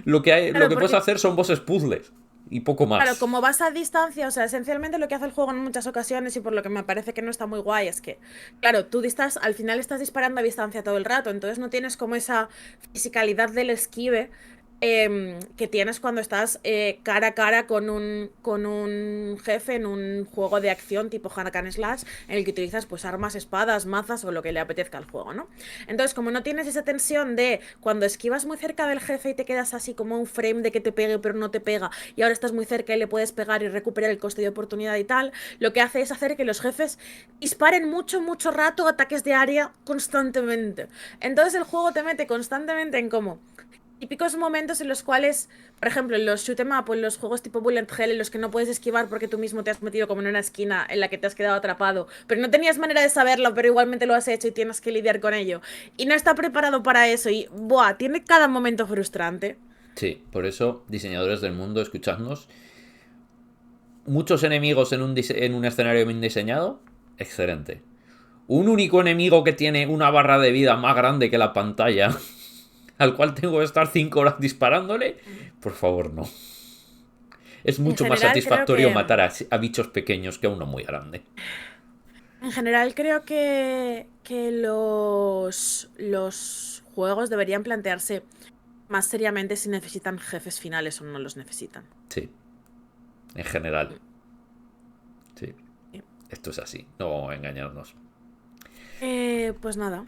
Lo Claro, que puedes porque hacer son bosses puzzles y poco claro, más. como vas a distancia, o sea, esencialmente lo que hace el juego en muchas ocasiones y por lo que me parece que no está muy guay es que, claro, al final estás disparando a distancia todo el rato, entonces no tienes como esa fisicalidad del esquive que tienes cuando estás cara a cara con un jefe en un juego de acción tipo Hack and Slash en el que utilizas pues armas, espadas, mazas o lo que le apetezca al juego, ¿no? Entonces, como no tienes esa tensión de cuando esquivas muy cerca del jefe y te quedas así como un frame de que te pegue pero no te pega y ahora estás muy cerca y le puedes pegar y recuperar el coste de oportunidad y tal, lo que hace es hacer que los jefes disparen mucho, mucho rato ataques de área constantemente. Entonces el juego te mete constantemente en como típicos momentos en los cuales, por ejemplo, en los shoot 'em up o en los juegos tipo Bullet Hell en los que no puedes esquivar porque tú mismo te has metido como en una esquina en la que te has quedado atrapado, pero no tenías manera de saberlo, pero igualmente lo has hecho y tienes que lidiar con ello. Y no está preparado para eso y, buah, tiene cada momento frustrante. Sí, por eso, diseñadores del mundo, escuchadnos. Muchos enemigos en un escenario bien diseñado, excelente. Un único enemigo que tiene una barra de vida más grande que la pantalla, al cual tengo que estar 5 horas disparándole, por favor, no. Es En mucho más general creo satisfactorio que matar a bichos pequeños que a uno muy grande. En general creo que los juegos deberían plantearse más seriamente si necesitan jefes finales o no los necesitan. Sí, en general. Mm, Sí, sí. esto es así, no vamos a engañarnos. Pues nada.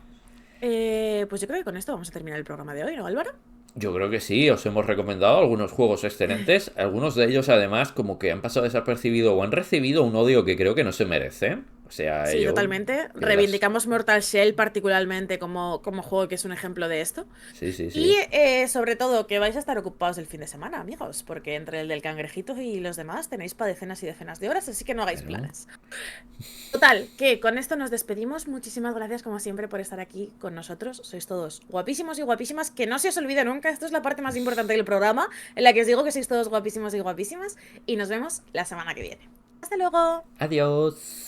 Pues yo creo que con esto vamos a terminar el programa de hoy, ¿no, Álvaro? Yo creo que sí, os hemos recomendado algunos juegos excelentes, algunos de ellos además como que han pasado desapercibido o han recibido un odio que creo que no se merecen. O sea, Sí, yo totalmente. de las... Reivindicamos Mortal Shell particularmente como juego que es un ejemplo de esto. Sí, sí, Y sí. sobre todo que vais a estar ocupados el fin de semana, amigos, porque entre el del cangrejito y los demás tenéis para decenas y decenas de horas, así que no hagáis Bueno, planes. Total, que con esto nos despedimos. Muchísimas gracias, como siempre, por estar aquí con nosotros. Sois todos guapísimos y guapísimas. Que no se os olvide nunca, esto es la parte más importante del programa, en la que os digo que sois todos guapísimos y guapísimas. Y nos vemos la semana que viene. Hasta luego. adiós.